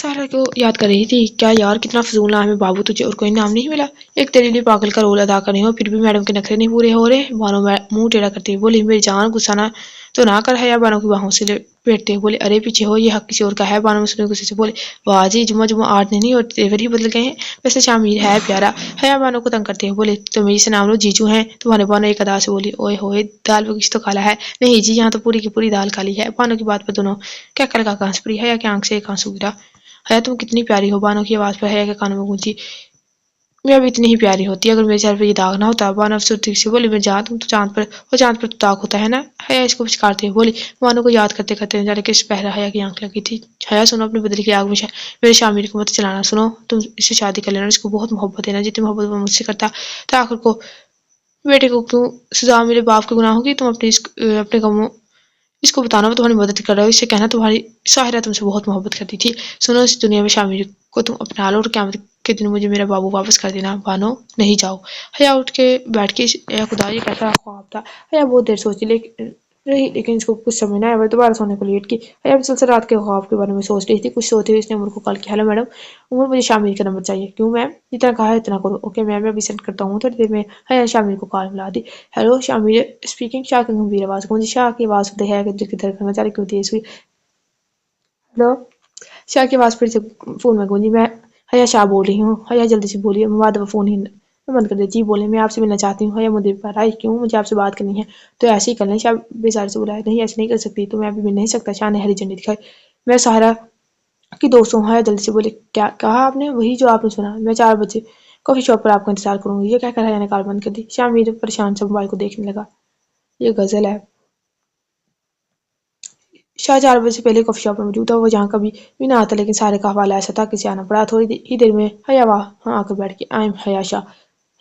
سارا کو یاد کر رہی تھی، کیا یار کتنا فضول نام ہے بابو، تجھے اور کوئی نام نہیں ملا؟ ایک تیرے لیے پاگل کا رول ادا کرنے ہو، پھر بھی میڈم کے نخرے نہیں پورے ہو رہے۔ بانو منہ ٹیڑھا کرتے ہوئے بولی، میری جان غصہ نہ تو نہ کر۔ حیا بانو کی باہوں سے لپیٹتے ہوئے بولے، ارے پیچھے ہو، یہ حق کسی اور کا ہے۔ بانو مسلم غصے سے بولے، واہ جی، جمعہ جمعہ آٹھ نہیں اور تیور ہی بدل گئے ہیں، ویسے شامیر ہے پیارا۔ حیا بانو کو تنگ کرتے ہوئے بولے، تمہیں سے نام لو، جیجو ہیں تمہارے۔ بانو ایک ادا سے بولی، اوئے ہوئے دال میں کچھ تو کالا ہے۔ نہیں جی، یہاں تو پوری کی پوری دال کالی ہے۔ بانو کی بات پر دونوں کیا کر کا ہنس پڑی۔ حیا کی آنکھ سے ایک آنسو گرا۔ حیا تم کتنی پیاری ہو۔ بانو کی آواز پر حیا کے کانوں میں گونجی، میں اب اتنی ہی پیاری ہوتی اگر میرے چہرے پر یہ داغ نہ ہوتا۔ بانو افسردگی سے بولی، میں جان تم تو چاند پر، اور چاند پر تو داغ ہوتا ہے نا۔ حیا اس کو پچکارتے ہوئے بولی۔ بانو کو یاد کرتے کرتے نہ جانے کس پہرا حیا کی آنکھ لگی تھی۔ حیا سنو، اپنی بدلی کی آگ میں میرے شامیر کو مت چلانا۔ سنو، تم اس سے شادی کر لینا، اس کو بہت محبت ہے نا، جتنی محبت وہ مجھ سے کرتا تھا۔ آخر کو بیٹے کو کیوں سزا ملے، باپ کے گناہ ہوگی، تم اپنے غموں اس کو بتانا وہ تمہاری مدد کر رہا ہے، اس سے کہنا تمہاری ساحرہ تم سے بہت محبت کرتی تھی۔ سنو، اس دنیا میں شامیر کو تم اپنا لو اور قیامت کے دن مجھے میرا بابو واپس کر دینا۔ بانو نہیں جاؤ۔ حیا اٹھ کے بیٹھ کے، اے خدا یہ کیسا خواب تھا۔ حیا بہت دیر سوچتی لیکن اس کو کچھ سمجھ نہ آیا۔ وہ دوبارہ سونے کو لیٹ کی۔ حیا مسلسل رات کے خواب کے بارے میں سوچ رہی تھی۔ کچھ سوتے ہوئے اس نے عمر کو کال کیا، ہیلو میڈم، عمر مجھے شامیر کا نمبر چاہیے۔ کیوں میم؟ جتنا کہا ہے اتنا کرو۔ اوکے میم، میں ابھی سینڈ کرتا ہوں تھوڑی دیر میں۔ حیا شامیر کو کال ملا دی۔ Hello شامیر speaking. شاہ کی گمبھیر آواز گونجی۔ شاہ کی آواز سنتے حیا کے دل کی دھڑکن اچانک کیوں تیز ہوئی۔ ہیلو، شاہ کی آواز پھر سے فون میں گونجی۔ میں حیا شاہ بول رہی ہوں۔ حیا جلدی سے بولی، مواد فون ہی بند کر دیا۔ جی بولے، میں آپ سے ملنا چاہتی ہوں۔ حیا مدیر پر آئی، کیوں؟ مجھے آپ سے بات کرنی ہے۔ تو ایسے ہی کر لیں۔ شاہ بیزار سے بولا، نہیں ایسے نہیں کر سکتی، تو میں ابھی مل نہیں سکتا۔ شاہ نے ہری جھنڈی دکھائی۔ میں ساحرہ کی دوست ہوں۔ حیا جلدی سے بولے، کیا کہا آپ نے؟ وہی جو آپ نے سنا۔ میں 4 بجے کافی شاپ پر آپ کا انتظار کروں گی۔ یہ کہہ کر حیا نے کال بند کر دی۔ شاہ میرے پریشان سے موبائل کو دیکھنے لگا۔ یہ غزل ہے۔ شاہ 4 بجے سے پہلے کافی شاپ پر موجود تھا، وہ جہاں کبھی بھی نہ آتا، لیکن سارے کا حوالہ ایسا تھا کہ اسے آنا پڑا۔ تھوڑی ہی دیر میں حیا وہاں آ کر بیٹھ گئی۔ آئی ایم حیا شاہ۔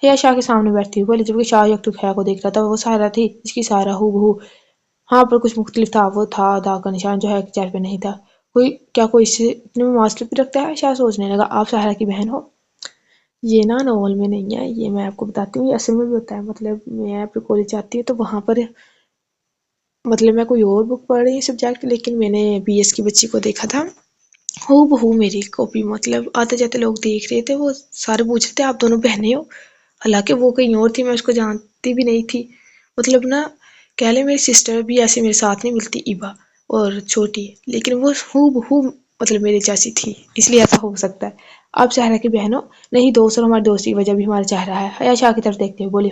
حیا شاہ کے سامنے بیٹھتی ہوئی بولی، جبکہ شاہ یکٹک حیا کو دیکھ رہا تھا۔ وہ ساحرہ تھی جس کی ساحرہ ہو بہو ہاں پر کچھ مختلف تھا۔ وہ تھا داغ کا نشان جو حیا کے چہرے پہ نہیں تھا۔ کوئی اس سے اتنی مماثلت بھی رکھتا ہے؟ شاہ سوچنے لگا، آپ ساحرہ کی بہن ہو؟ یہ نا ناول میں نہیں ہے، یہ میں آپ کو بتاتی ہوں، یہ اصل میں بھی ہوتا ہے۔ مطلب میں پھر کالج جاتی ہوں تو وہاں پر، مطلب میں کوئی اور بک پڑھ رہی سبجیکٹ، لیکن میں نے بی ایس کی بچی کو دیکھا تھا، ہو بہو میری کاپی۔ مطلب آتے جاتے لوگ دیکھ رہے تھے، وہ سارے پوچھ رہے تھے آپ دونوں بہنیں ہو، حالانکہ وہ کہیں اور تھی، میں اس کو جانتی بھی نہیں تھی۔ مطلب نا کہہ لیں میری سسٹر بھی ایسے میرے ساتھ نہیں ملتی، ایبا اور چھوٹی، لیکن وہ ہو بہو مطلب میری جیسی تھی، اس لیے ایسا ہو سکتا ہے۔ آپ ساحرہ کی بہن ہو؟ نہیں دوست، اور ہماری دوستی کی وجہ بھی ہمارا چہرہ ہے۔ حیا شاہ کی طرف دیکھتے ہوئے بولی،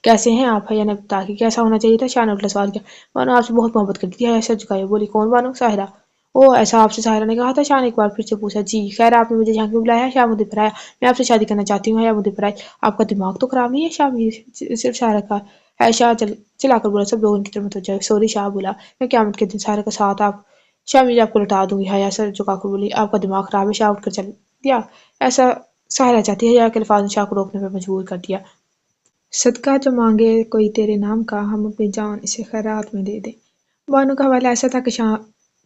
کیسے ہیں آپ؟ حیا نے بتا کہ کیسا ہونا چاہیے تھا۔ شاہ نے الٹا سوال کیا، بانو آپ سے بہت محبت کرتی تھی۔ حیا سر جھکائے بولی، کون بانو؟ ساحرہ۔ او ایسا آپ سے ساحرہ نے کہا تھا؟ شاہ نے ایک بار پھر سے پوچھا۔ جی، خیر آپ نے مجھے یہاں کیوں بلایا ہے؟ شاہ مدھے پر آیا، میں آپ سے شادی کرنا چاہتی ہوں۔ حیا مدھے پر آئی، آپ کا دماغ تو خراب نہیں ہے؟ شاہ صرف ساحرہ کا ہے۔ شاہ چلا کر بولا، سب لوگ ان کی طرف متوجہ ہوئے۔ سوری شاہ بولا، میں قیامت کے دن ساحرہ کا ساتھ آپ شاہ مجھے آپ کو لوٹا دوں گی۔ حیا سر جھکا کر بولی، آپ کا دماغ خراب ہے؟ شاہ اٹھ کر چل دیا۔ ایسا ساحرہ چاہتی ہے؟ حیا کے الفاظ نے شاہ کو روکنے پر مجبور کر دیا۔ صدقہ جو مانگے کوئی تیرے نام کا، ہم اپنی جان اسے خیرات میں دے دیں۔ بانو کا حوالہ ایسا تھا کہ شاہ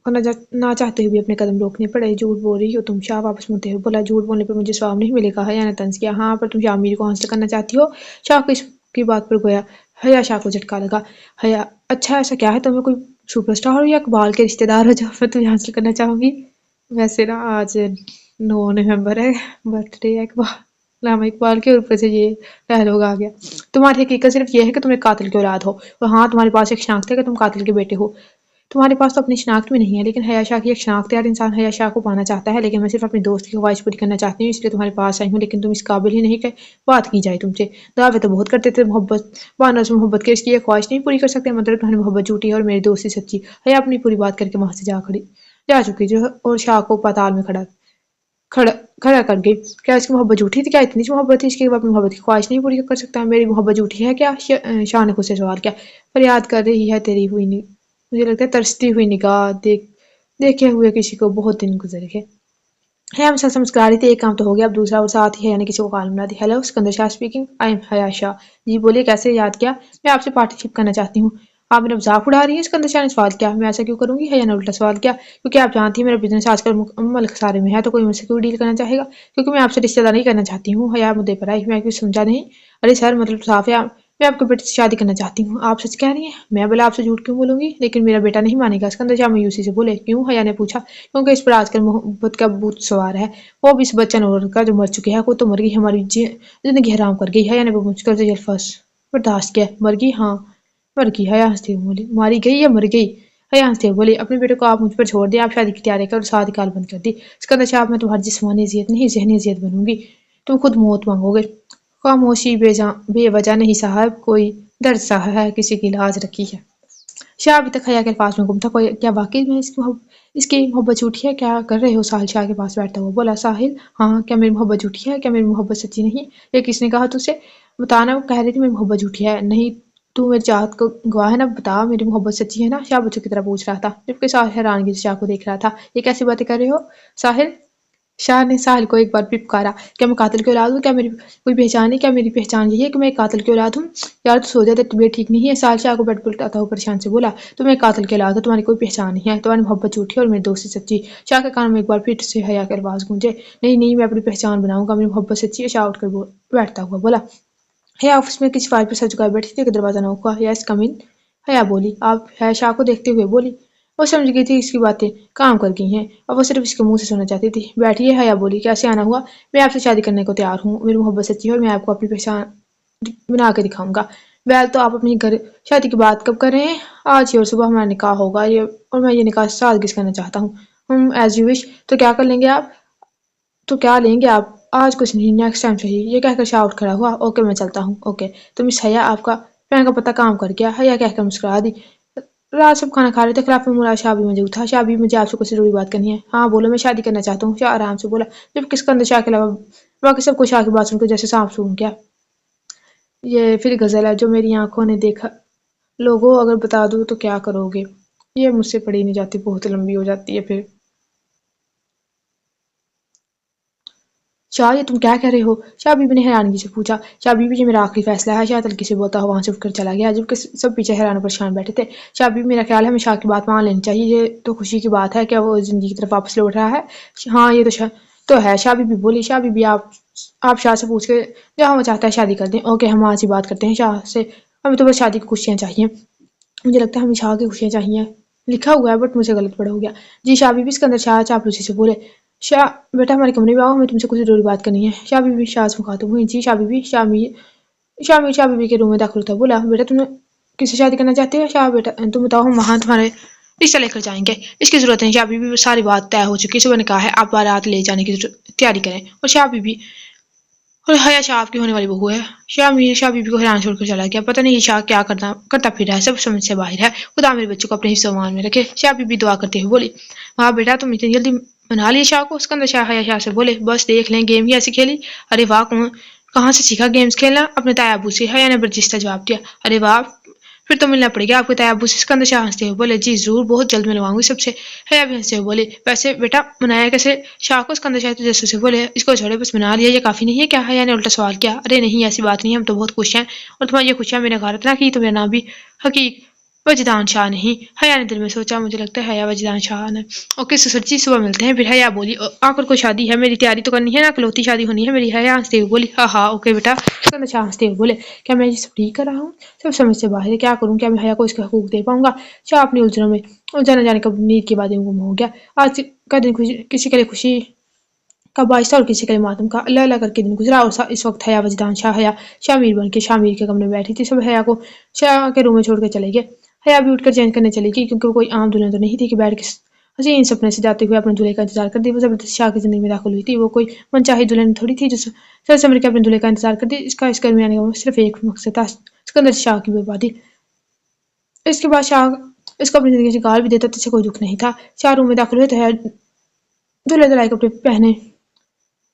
کو نہ چاہتے ہوئے بھی اپنے قدم روکنے پڑے۔ جھوٹ بول رہی ہو تم؟ شاہ واپس مڑتے ہوئے بولا، جھوٹ بولنے پر مجھے ثواب نہیں ملے گا۔ حیا نے طنز کیا، ہاں پر تم شامیر کو حاصل کرنا چاہتی ہو؟ شاہ کو اس کی بات پر گویا حیا شاہ کو جھٹکا لگا۔ حیا، اچھا ایسا کیا ہے تمہیں کوئی سپر سٹار ہو یا اقبال کے رشتہ دار ہو جو میں تمہیں حاصل کرنا چاہوں گی؟ ویسے نا آج 9 نومبر ہے، برتھ ڈے ہے اقبال، علامہ اقبال کے، اوپر سے یہ ڈائلاگ آ گیا۔ تمہاری حقیقت صرف یہ ہے کہ تم ایک قاتل کی اولاد ہو، اور ہاں تمہارے پاس ایک شناخت ہے کہ تم قاتل کے بیٹے ہو۔ تمہارے پاس تو اپنی شناخت بھی نہیں ہے، لیکن حیا شاہ کی ایک شناخت ہے۔ ہر انسان حیا شاہ کو پانا چاہتا ہے، لیکن میں صرف اپنی دوست کی خواہش پوری کرنا چاہتی ہوں، اس لیے تمہارے پاس آئی ہوں، لیکن تم اس قابل ہی نہیں کہ بات کی جائے تم سے۔ دعوے تو بہت کرتے تھے محبت، بانو سے محبت کے، اس کی یہ خواہش نہیں پوری کر سکتے؟ مطلب تمہاری محبت جھوٹی ہے اور میری دوستی سچی۔ حیا اپنی پوری بات کر کے وہاں سے جا چکی جو، اور شاہ کو پاتال میں کھڑا کر گئی۔ کیا اس کی محبت جھوٹی تھی؟ کیا اتنی محبت تھی اس کی وہ اپنی محبت کی خواہش نہیں پوری کر سکتا؟ میری محبت جھوٹی ہے کیا؟ شاہ نے خود سے سوال کیا۔ فریاد کر رہی ہے تیری ہوئی مجھے لگتا ہے ترستی ہوئی نگاہ دیکھے ہوئے کسی کو بہت دن گزر گئے۔ حیا مسلسل مسکرا رہی تھی، ایک کام تو ہو گیا، اب دوسرا، اور ساتھ ہی حیا نے کسی کو کال ملا دی۔ Hello Sikandar Shah speaking. I am Haya Shah. جی بولیے، کیسے یاد کیا؟ میں آپ سے پارٹنرشپ کرنا چاہتی ہوں۔ آپ میرا مذاق اڑا رہی ہیں؟ سکندر شاہ نے سوال کیا۔ میں ایسا کیوں کروں گی؟ حیا نے الٹا سوال کیا۔ کیونکہ آپ جانتی ہیں میرا بزنس آج کل مکمل خسارے میں ہے، تو کوئی مجھ سے کیوں ڈیل کرنا چاہے گا؟ کیونکہ میں آپ سے رشتہ دار نہیں کرنا چاہتی ہوں۔ حیا مدعے پر آئی، میں کچھ سمجھا نہیں۔ ارے سر مطلب صاف ہے، میں آپ کے بیٹے سے شادی کرنا چاہتی ہوں، آپ سچ کہہ رہی ہیں؟ میں بولا آپ سے جھوٹ کیوں بولوں گی، لیکن میرا بیٹا نہیں مانے گا۔ اسکندر شاہ مایوسی سے بولے، کیوں؟ حیا نے پوچھا۔ کیونکہ اس پر آج کل محبت کا بھوت سوار ہے، وہ بھی اس بچہ نور کا جو مر چکی ہے، وہ تو مر گئی، ہماری زندگی حرام کر گئی۔ حیا نے مشکل سے الفاظ برداشت کیا، مر گئی؟ ہاں مر گئی۔ حیا ہنستے ہوئے بولی، ماری گئی یا مر گئی؟ حیا ہنستے ہوئے بولی، اپنے بیٹے کو آپ مجھ پر چھوڑ دیں، آپ شادی کی تیاری کر اور ساتھ کال بند کر دی۔ اسکندر شاہ، میں تمہاری جسمانی اذیت نہیں ذہنی اذیت بنوں گی، تم خود موت مانگو گے۔ خاموشی بے وجہ نہیں صاحب، کوئی درد سہا ہے، کسی کی لاج رکھی ہے۔ شاہ ابھی تک حیا کے الفاظ میں گم تھا، کیا واقعی میں اس کی محبت جھوٹی ہے؟ کیا کر رہے ہو؟ ساحل شاہ کے پاس بیٹھتا ہوا بولا۔ ساحل، ہاں کیا میری محبت جھوٹی ہے؟ کیا میری محبت سچی نہیں؟ یہ کس نے کہا تجھے؟ بتانا، وہ کہہ رہی تھی میری محبت جھوٹی ہے۔ نہیں تو میری چاہت کو گواہ ہے نا، بتا میری محبت سچی ہے نا؟ شاہ بچوں کی طرح پوچھ رہا تھا، جبکہ ساحل حیرانگی سے شاہ کو دیکھ رہا تھا۔ یہ کیسی باتیں کر رہے ہو ساحل؟ شاہ نے ساحل کو ایک بار پھر پکارا، کیا میں قاتل کی اولاد ہوں؟ کیا میری کوئی پہچان نہیں؟ کیا میری پہچان یہی ہے کہ میں ایک قاتل کی اولاد ہوں؟ یار تو سو جا، تیری طبیعت ٹھیک نہیں ہے۔ ساحل شاہ کو بیٹ پلٹاتا ہوا پریشان سے بولا، تم ایک قاتل کی اولاد ہو، تمہاری کوئی پہچان نہیں ہے، تمہاری محبت جھوٹی ہے اور میری دوستی سچی۔ شاہ کے کان میں ایک بار پھر سے حیا کے الفاظ گونجے، نہیں نہیں، میں اپنی پہچان بناؤں گا، میری محبت سچی ہے۔ شاہ اٹھ کر بیٹھتا ہوا بولا۔ حیا آفس میں کسی فائل پر سر جھکائے بیٹھی تھی کہ دروازہ نوک ہوا۔ یس کم ان۔ حیا بولی۔ آپ ہے؟ شاہ کو دیکھتے ہوئے بولی۔ وہ سمجھ گئی تھی اس کی باتیں کام کر گئی ہیں، اب وہ صرف اس کے منہ سے سننا چاہتی تھی۔ بیٹھیے۔ حیا بولی، کیسے آنا ہوا؟ میں آپ سے شادی کرنے کو تیار ہوں، میری محبت سچی ہے اور میں آپ کو اپنی پہچان بنا کے دکھاؤں گا۔ ویل تو آپ اپنی شادی کی بات کب کر رہے ہیں؟ آج ہی اور صبح ہمارا نکاح ہوگا، اور میں یہ نکاح سادگی کرنا چاہتا ہوں۔ As you wish. تو کیا کر لیں گے آپ؟ تو کیا لیں گے آپ؟ آج کچھ نہیں، نیکسٹ ٹائم صحیح۔ یہ کہہ کر شاہ اٹھ کھڑا ہوا۔ اوکے میں چلتا ہوں۔ اوکے۔ تو مس حیا، آپ کا فرینڈ کا پتہ کام کر گیا؟ حیا کہہ کر مسکرا دی۔ رات سب کھانا کھا رہے تھے، خلاف میں مراد شاہ بھی موجود تھا۔ شاہ بھی، مجھے آپ سے کچھ ضروری بات کرنی ہے۔ ہاں بولو، میں شادی کرنا چاہتا ہوں۔ شاہ آرام سے بولا، جبکہ اسکندر شاہ کے علاوہ باقی سب کو شاہ کی بات سن کر جیسے سانپ سون گیا۔ یہ پھر غزل ہے جو میری آنکھوں نے دیکھا، لوگوں اگر بتا دوں تو کیا کرو گے؟ یہ مجھ سے پڑھی نہیں جاتی، بہت لمبی ہو جاتی ہے پھر۔ شاہ، یہ تم کیا کہہ رہے ہو؟ شاہ بیوی نے حیرانگی سے پوچھا۔ شاہ بیوی، یہ میرا آخری فیصلہ ہے۔ شاہ تلخی سے بولتا ہوا وہاں سے اٹھ کر چلا گیا، جبکہ سب پیچھے حیران و پریشان بیٹھے تھے۔ شاہ بیوی، میرا خیال ہے ہمیں شاہ کی بات مان لینی چاہیے، یہ تو خوشی کی بات ہے، کیا وہ زندگی کی طرف واپس لوٹ رہا ہے؟ ہاں یہ تو ہے۔ شاہ بیوی بولی۔ شاہ بیوی، آپ شاہ سے پوچھ کے جہاں وہ چاہتا ہے شادی کر دیں۔ اوکے، ہم آج ہی بات کرتے ہیں شاہ سے، ہمیں تو بس شادی کی خوشیاں چاہیے۔ مجھے لگتا ہے ہمیں شاہ کی خوشیاں چاہیے، لکھا ہوا ہے بٹ مجھ سے غلط پڑا ہو گیا۔ جی شاہ بیوی، اسکندر شاہ چاپلوسی سے بولے۔ شاہ بیٹا، ہمارے کمرے میں آؤ، ہمیں تم سے کچھ ضروری بات کرنی ہے۔ شاہ بیوی شاہ سے مخاطب ہوئی۔ جی شاہ بیوی۔ شاہ بیوی کے روم میں داخل ہوتا بولا، بیٹا تم کس سے شادی کرنا چاہتے ہو؟ شاہ، بیٹا تم بتاؤ، ہم وہاں تمہارے رشتہ لے کر جائیں گے، اس کی ضرورت نہیں۔ شاہ بیوی، ساری بات طے ہو چکی، صبح نکاح ہے، آپ بارات لے جانے کی تیاری کریں۔ اور شاہ بیوی، اور حیا شاہ آپ کی ہونے والی بہو ہے۔ شاہ بیوی کو حیران چھوڑ کر چلا گیا، پتہ نہیں یہ شاہ کیا کرتا پھر رہا ہے، سب سمجھ سے باہر ہے، خدا میرے بچے کو اپنے حفظ و امان میں رکھے۔ شاہ بیوی دعا کرتے ہوئے بولی۔ ہاں بیٹا، تم اتنی جلدی بنا لیے شاہ کو؟ اسکندر شاہ حیا شاہ سے بولے، بس دیکھ لیں، گیم ہی ایسی کھیلی۔ ارے واہ، کہاں سے سیکھا گیمز کھیلنا؟ اپنے تایا ابو سے، حیا نے برجستہ جواب دیا۔ ارے واہ، پھر تو ملنا پڑے گا آپ کے تایا ابو سے۔ اسکندر شاہ ہنستے ہوئے بولے، جی ضرور، بہت جلد ملواؤں گی سب سے۔ حیا بھی ہنستے ہوئے بولے، ویسے بیٹا منایا کیسے شاہ کو؟ اسکندر شاہ تجسس سے بولے، اس کو چھوڑے، بس منا لیا، یہ کافی نہیں ہے کیا؟ حیا نے الٹا سوال کیا۔ ارے نہیں، ایسی بات نہیں ہے، ہم تو بہت خوش ہیں، اور تمہاری یہ خوشیاں میں نے غارت نہ کی تو میرا نام بھی حقیق وجدان شاہ نہیں۔ حیا نے دل میں سوچا، مجھے لگتا ہے حیا وجدان شاہ نے۔ اوکے سسر جی، صبح ملتے ہیں پھر۔ حیا بولی، آخر کو شادی ہے، میری تیاری تو کرنی ہے نا، اکلوتی شادی ہونی ہے میری۔ حیا ہنستے ہوئے بولی، ہاں ہاں اوکے بیٹا۔ اسکندر شاہ ہنستے ہوئے بولے، کیا میں یہ سب ٹھیک کر رہا ہوں؟ سب سمجھ سے باہر ہے، کیا کروں؟ کیا میں حیا کو اس کے حقوق دے پاؤں گا؟ شاہ اپنی الجھنوں میں الجھا نہ جانے کب نیند کے بعد گم ہو گیا۔ آج کا دن کسی کے لیے خوشی کا باعث تھا اور کسی کے لیے ماتم کا۔ اللہ اللہ کر کے دن گزرا، اور اس وقت حیا وجدان شاہ شاہ میر بن کے شاہ میر کے کمرے میں بیٹھی تھی۔ سب حیا کو شاہ کے روم میں چھوڑ کے چلے گئے۔ حیا بھی اٹھ کر چینج کرنے چلی گئی، کیونکہ وہ کوئی عام دلہن تو نہیں تھی کہ بیٹھ کے حسین سپنے سے جاتے ہوئے اپنے دولہے کا انتظار کرتی۔ وہ زبردستی شاہ کی زندگی میں داخل ہوئی تھی، وہ کوئی من چاہی دلہن تھوڑی تھی جو سر سمر کے اپنے دولہے کا انتظار کرتی۔ اس گھر میں آنے کا صرف ایک مقصد تھا، اسکندر شاہ کی بربادی۔ اس کے بعد شاہ اس کو اپنی زندگی سے گال بھی دیتا تو اسے کوئی دکھ نہیں تھا۔ شاہ روم میں داخل ہوئے تو حیا دلہے دلائے کپڑے پہنے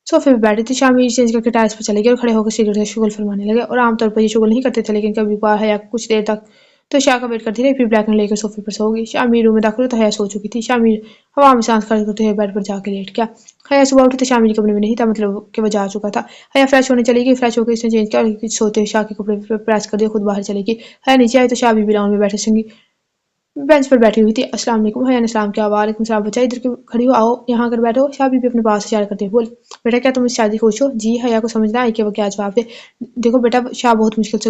صوفے پہ بیٹھے تھے۔ شاہ میر چینج کر کے ٹائلس پر چلے گئے اور کھڑے ہو کر سگریٹ کا شغل فرمانے لگے، اور عام طور پر یہ شغل نہیں کرتے تھے، لیکن کبھی کبھار حیا کچھ دیر تک تو شاہ کا ویٹ کرتی رہی، پھر بلیک لے کر صوفے پر سو گئی۔ شاہ میر روم میں داخل ہوئے تو حیا سو چکی تھی۔ شاہ میر ہوا میں سانس خارج کرتے ہوئے بیڈ پر جا کے لیٹ گیا۔ حیا صبح اٹھی تو شاہ میر کمرے میں نہیں تھا، مطلب کہ وہ جا چکا تھا۔ حیا فریش ہونے چلی گئی، فریش ہو کے اس نے چینج کیا اور سوتے شاہ کے کپڑے پر پریس کر دیا، خود باہر چلی گئی۔ حیا نیچے آئی تو شاہ بھی لاؤن میں بیٹھے سنگی بینچ پر بیٹھی ہوئی تھی۔ السلام علیکم۔ حیا نے سلام کیا۔ وعلیکم السلام بچہ، ادھر کیوں کھڑی ہو، آؤ یہاں آ کر بیٹھو۔ شاہ بھی اپنے پاس اشارہ کرتے ہوئے بولی، بیٹا کیا تم اس شادی خوش ہو؟ جی۔ حیا کو سمجھ نہ آئی کہ وہ کیا جواب دے۔ دیکھو بیٹا، شاہ بہت مشکل سے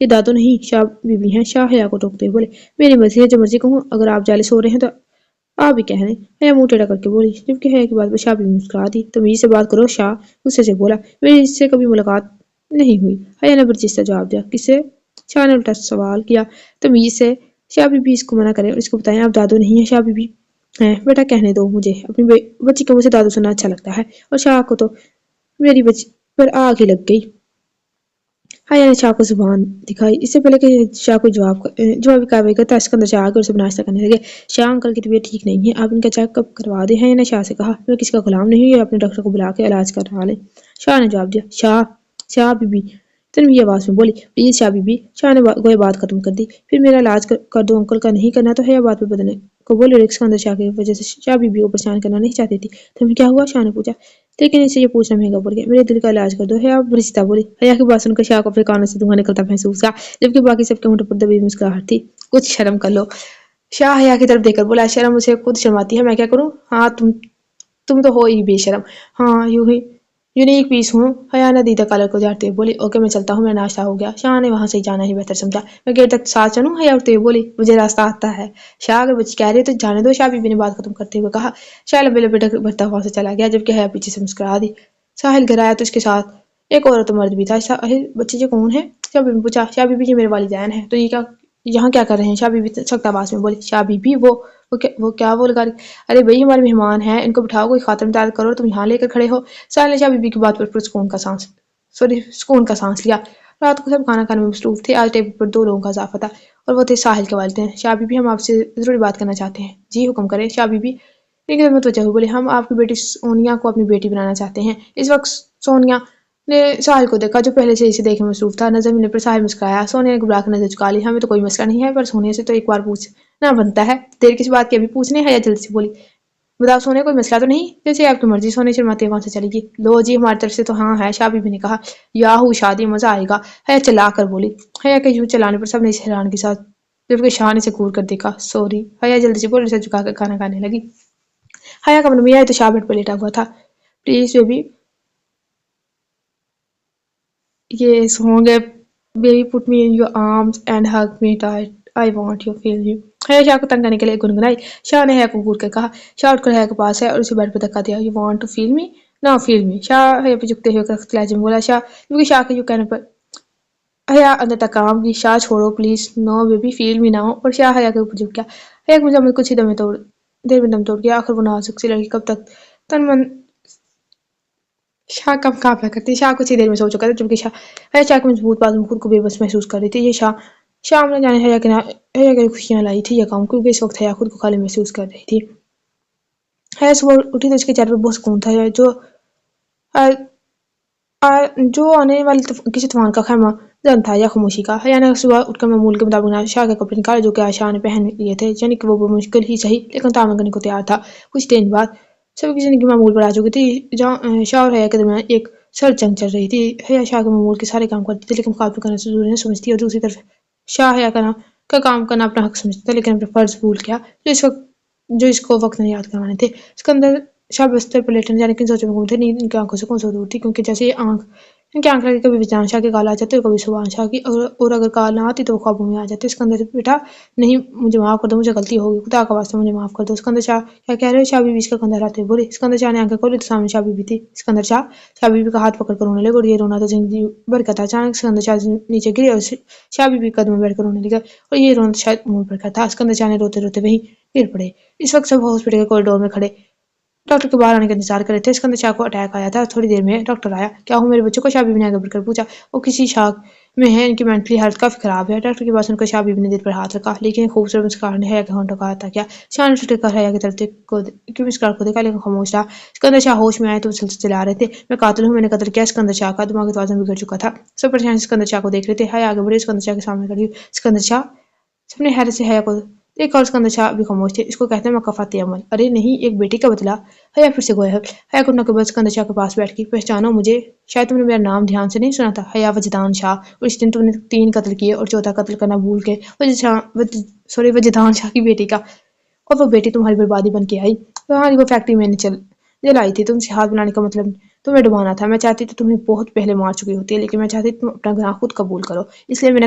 یہ دادو نہیں شاہ بی بی ہیں۔ شاہ حیا کو ٹوکتے ہوئے بولے میری مرضی ہے، جو مرضی کہوں، اگر آپ جالس ہو رہے ہیں تو آپ بھی کہہ رہے ہیں۔ حیا منہ ٹیڑھا کر کے بولی، جبکہ حیا کی بات پر شاہ بی بی مسکرا دی۔ تمیز سے بات کرو شاہ، غصے سے بولا، میری اس سے کبھی ملاقات نہیں ہوئی۔ حیا نے برجستہ جواب دیا، کس سے؟ شاہ نے الٹا سوال کیا، تمیز سے۔ شاہ بی بی اس کو منع کریں اور اس کو بتائیں آپ دادو نہیں ہیں، شاہ بی بی ہیں۔ بیٹا کہنے دو مجھے، اپنی بچی کے منہ سے دادو سننا اچھا لگتا ہے، اور شاہ کو تو میری بچی پر آگ ہی لگ گئی۔ حیا نے شاہ کو زبان دکھائی۔ اس سے پہلے کہ شاہ کو جوابی کارروائی کرتا، اسکندر شاہ آگے اور اسے ناشتہ کرنے لگے۔ شاہ انکل کی طبیعت ٹھیک نہیں ہے، آپ ان کا چیک اپ کروا دیں۔ حیا نے شاہ سے کہا، میں کسی کا غلام نہیں ہوں، یہ اپنے ڈاکٹر کو بلا کے علاج کروا لیں۔ شاہ نے جواب دیا، شاہ بی بی تنوی آواز میں بولی، پلیز شاہ بی بی۔ شاہ نے گویا بات ختم کر دی، پھر میرا علاج کر دو انکل کا نہیں کرنا تو حیا بات پہ بدلنے کو بولے، اور اسکندر شاہ کی وجہ سے شاہ بی بی کو پریشان کرنا نہیں چاہتی تھی۔ تمہیں کیا ہوا؟ شاہ نے پوچھا، لیکن اسے یہ پوچھنا مہنگا پڑ گیا، میرے دل کا علاج کر دو۔ حیا برجستہ بولی۔ حیا کی بات سن کر شاہ کو اپنے کانوں سے دھواں نکلتا محسوس ہوا، جبکہ باقی سب کے ہونٹوں پر دبی مسکراہٹ تھی۔ کچھ شرم کر لو۔ شاہ حیا کی طرف دیکھ کر بولا، شرم مجھے خود شرماتی ہے، میں کیا کروں؟ ہاں تم تو ہو ہی بے شرم۔ ہاں یونیک پیس ہوں۔ حیا نے دیدہ کالر کو جھاڑتے ہوئے بولی، اوکے میں چلتا ہوں، میرا ناشتہ ہو گیا۔ شاہ نے وہاں سے جانا ہی بہتر سمجھا۔ میں گیٹ تک ساتھ چلوں؟ حیا اٹھتے ہوئے بولی، مجھے راستہ آتا ہے۔ شاہ اگر بچی کہہ رہی ہے تو جانے دو، شاہ بی بی نے بات ختم کرتے ہوئے کہا۔ شاہ لمبے لمبے ڈگ بھرتا ہوا سے چلا گیا، جبکہ حیا پیچھے سے مسکرا دی۔ ساحل گھر آیا تو اس کے ساتھ ایک عورت و مرد بھی تھا۔ ساحل، بچے یہ کون ہے؟ شاہ بی بی نے پوچھا۔ شاہ بی بی یہ میرے والدین ہیں۔ تو یہ یہاں کیا کر رہے ہیں؟ شاہ بی بی سخت آواز میں بولی۔ شاہ بی بی وہ کیا وہ لگا رہی؟ ارے بھائی ہمارے مہمان ہیں، ان کو بٹھاؤ، کوئی خاطر مدارت کرو، تم یہاں لے کر کھڑے ہو۔ ساحل نے شاہ بی بی کی بات پر سکون کا سانس لیا۔ رات کو سب کھانا کھانے میں مصروف تھے، آج ٹیبل پر 2 لوگوں کا اضافہ تھا، اور وہ تھے ساحل کے والدین۔ شاہ بی بی ہم آپ سے ضروری بات کرنا چاہتے ہیں۔ جی حکم کریں۔ شاہ بی بی ایک دم متوجہ ہوئے بولے، ہم آپ کی بیٹی سونیا کو اپنی بیٹی بنانا چاہتے ہیں۔ اس وقت سونیا نے ساحل کو دیکھا، جو پہلے سے اسے دیکھنے میں مصروف تھا۔ نظر ملنے پر ساحل مسکرایا۔ سونیا نے گھبرا کر نظر جھکا لی۔ ہمیں تو کوئی مسئلہ نہیں ہے، پر سونیا سے تو ایک بار پوچھنا بنتا ہے۔ دیر کس بات کی، ابھی پوچھنے؟ حیا جلدی سے بولی، بتاؤ سونیا، کوئی مسئلہ تو نہیں؟ جیسے آپ کی مرضی۔ سونیا شرماتے وہاں سے چلی گئی۔ لو جی، ہماری طرف سے تو ہاں ہے، شاہ بی بی نے کہا۔ یاہو شادی، مزہ آئے گا، حیا چلا کر بولی۔ حیا کے یوں چلانے پر سب نے اسے حیران کے ساتھ جبکہ شاہ نے اسے گور کر دیکھا۔ سوری، حیا جلدی سے بولی، سر جھکا کر کھانا کھانے لگی۔ حیا کا من میں آئی تو شاہ بیڈ پر لیٹا ہوا تھا۔ پلیز بیبی، یہ سو گئے، baby put me in your arms and hug me tight, I want you feel you. Haya Shah کو تنگ کرنے کے لیے گنگنائی۔ شاہ نے حیا کو گور کر کہا۔ شاہ اٹھ کر حیا کے پاس ہے اور اسے بیڈ پر دھکا دیا۔ You want to feel me? Now feel me. Shah Haya پہ جھکتے ہوئے سخت لہجے میں بولا۔ جبکہ شاہ کے یوں کہنے پر حیا اندر تک کام کی۔ شاہ چھوڑو please, no baby feel me now, اور شاہ حیا کے اوپر جھک گیا۔ حیا کی مزاحمت کچھ ہی دیر میں دم توڑ گیا۔ آخر وہ نازک سی لڑکی کب تک تن من شاہ کم قافلہ کرتی؟ شاہ کچھ ہی دیر میں سو چکا تھا، جبکہ حیا شاہ کے مضبوط بازو میں خود کو بے بس محسوس کر رہی تھی۔ یہ شام نہ جانے حیا کے لیے خوشیاں لائی تھی یا غم، کیونکہ اس وقت حیا خود کو خالی محسوس کر رہی تھی۔ حیا صبح اٹھی تو اس کے چہرے پر بہت سکون تھا، جو آنے والے کسی طوفان کا خیمہ زن تھا یا خاموشی کا۔ حیا نے صبح اٹھ کر معمول کے مطابق شاہ کے کپڑے نکالے، جو کہ آج شاہ نے پہن لیے تھے، یعنی کہ وہ بمشکل ہی صحیح لیکن تعمیر کرنے کو تیار تھا۔ کچھ دن بعد سب کی زندگی معمول پر آ چکی تھی۔ شاہ اور حیا کے درمیان ایک سرد جنگ چل رہی تھی۔ حیا شاہ کے معمول کے سارے کام کرتی تھی، لیکن مخالفت کرنا ضروری نہ سمجھتی، اور دوسری طرف شاہ حیا کا کام کرنا اپنا حق سمجھتا تھا، لیکن اپنے فرض بھول گیا جو اس کو وقت نے یاد کروانے تھے۔ اسکندر شاہ بستر پر لیٹے نہ جانے کن سوچوں میں گم تھے۔ نیند ان کی آنکھوں سے کون سو دور تھی، کیونکہ جیسے ان کی آنکھ لگی، کبھی وجدان شاہ کی کال آ جاتی اور کبھی سبحان شاہ کی، اور اگر کال نہ آتی تو وہ خوابوں میں آ جاتے۔ اسکندر بیٹا، نہیں مجھے معاف کر دو، مجھے غلطی ہوگی، خدا کا واسطہ مجھے معاف کر دو۔ اسکندر شاہ کیا کہہ رہے ہو؟ شاہ بی بی اس کا کندھا ہلاتے ہوئے بولی۔ اسکندر شاہ نے آنکھیں کھولی تو سامنے شاہ بی بی تھی۔ اسکندر شاہ بی بی کا ہاتھ پکڑ کر رونے لگے، اور یہ رونا تو زندگی بھر کا تھا۔ اچانک اسکندر شاہ نیچے گرے اور شاہ بی بی قدم میں بیٹھ کر رونے لگے، اور یہ رونا تو شاید عمر بھر کا تھا۔ اسکندر شاہ نے روتے روتے وہیں گر پڑے۔ اس وقت سب ہاسپٹل کے کوریڈور میں کھڑے ڈاکٹر کے باہر آنے کا انتظار کر رہے تھے۔ اسکندر شاہ کو اٹیک آیا تھا، تھوڑی دیر میں ڈاکٹر آیا۔ کیا ہوں میرے بچوں کو؟ شاہ بی بی نے آگے بڑھ کر پوچھا۔ وہ کسی شاک میں ہے، ان کی مینٹلی ہیلتھ کافی خراب ہے۔ ڈاکٹر کی بات سن کر شاہ بی بی نے دل پر ہاتھ رکھا، لیکن ایک خوبصورت مسکراہٹ نے حیا کے ہونٹوں کا احاطہ کیا۔ شاہ نے چھٹے کر حیا کی طرف کی مسکراہٹ کو دیکھا، لیکن خاموش رہا۔ اسکندر شاہ ہوش میں آئے تو مسلسل چلا رہے تھے، میں قاتل ہوں، میں نے قتل کیا۔ اسکندر شاہ کا دماغی توازن بگڑ چکا تھا۔ سب پریشان اسکندر شاہ کو دیکھ رہے تھے۔ حیا آگے بڑھی، اسکندر شاہ کے سامنے کھڑی ہوئی۔ اسکندر شاہ! سب نے حیرت سے حیا کو دیکھا، اور اسکندر شاہ بھی خاموش تھے۔ اس کو کہتے ہیں مکافات عمل۔ ارے نہیں، ایک بیٹی کا بدلہ۔ حیا پھر سے گویا ہے۔ حیا گھٹنوں کے بل اسکندر شاہ کے پاس بیٹھ گئی۔ پہچانو مجھے؟ شاید تم نے میرا نام دھیان سے نہیں سنا تھا۔ حیا وجدان شاہ، اور اس دن تم نے 3 قتل کیے اور چوتھا قتل کرنا بھول گئے، وجدان شاہ کی بیٹی کا، اور وہ بیٹی تمہاری بربادی بن کے آئی۔ تمہاری وہ فیکٹری میں نے جلائی تھی۔ تم سے ہاتھ ملانے کا مطلب تمہیں ڈبانا تھا۔ میں چاہتی تو تمہیں بہت پہلے مار چکی ہوتی، لیکن میں چاہتی تم اپنا گناہ خود قبول کرو، اس لیے میں نے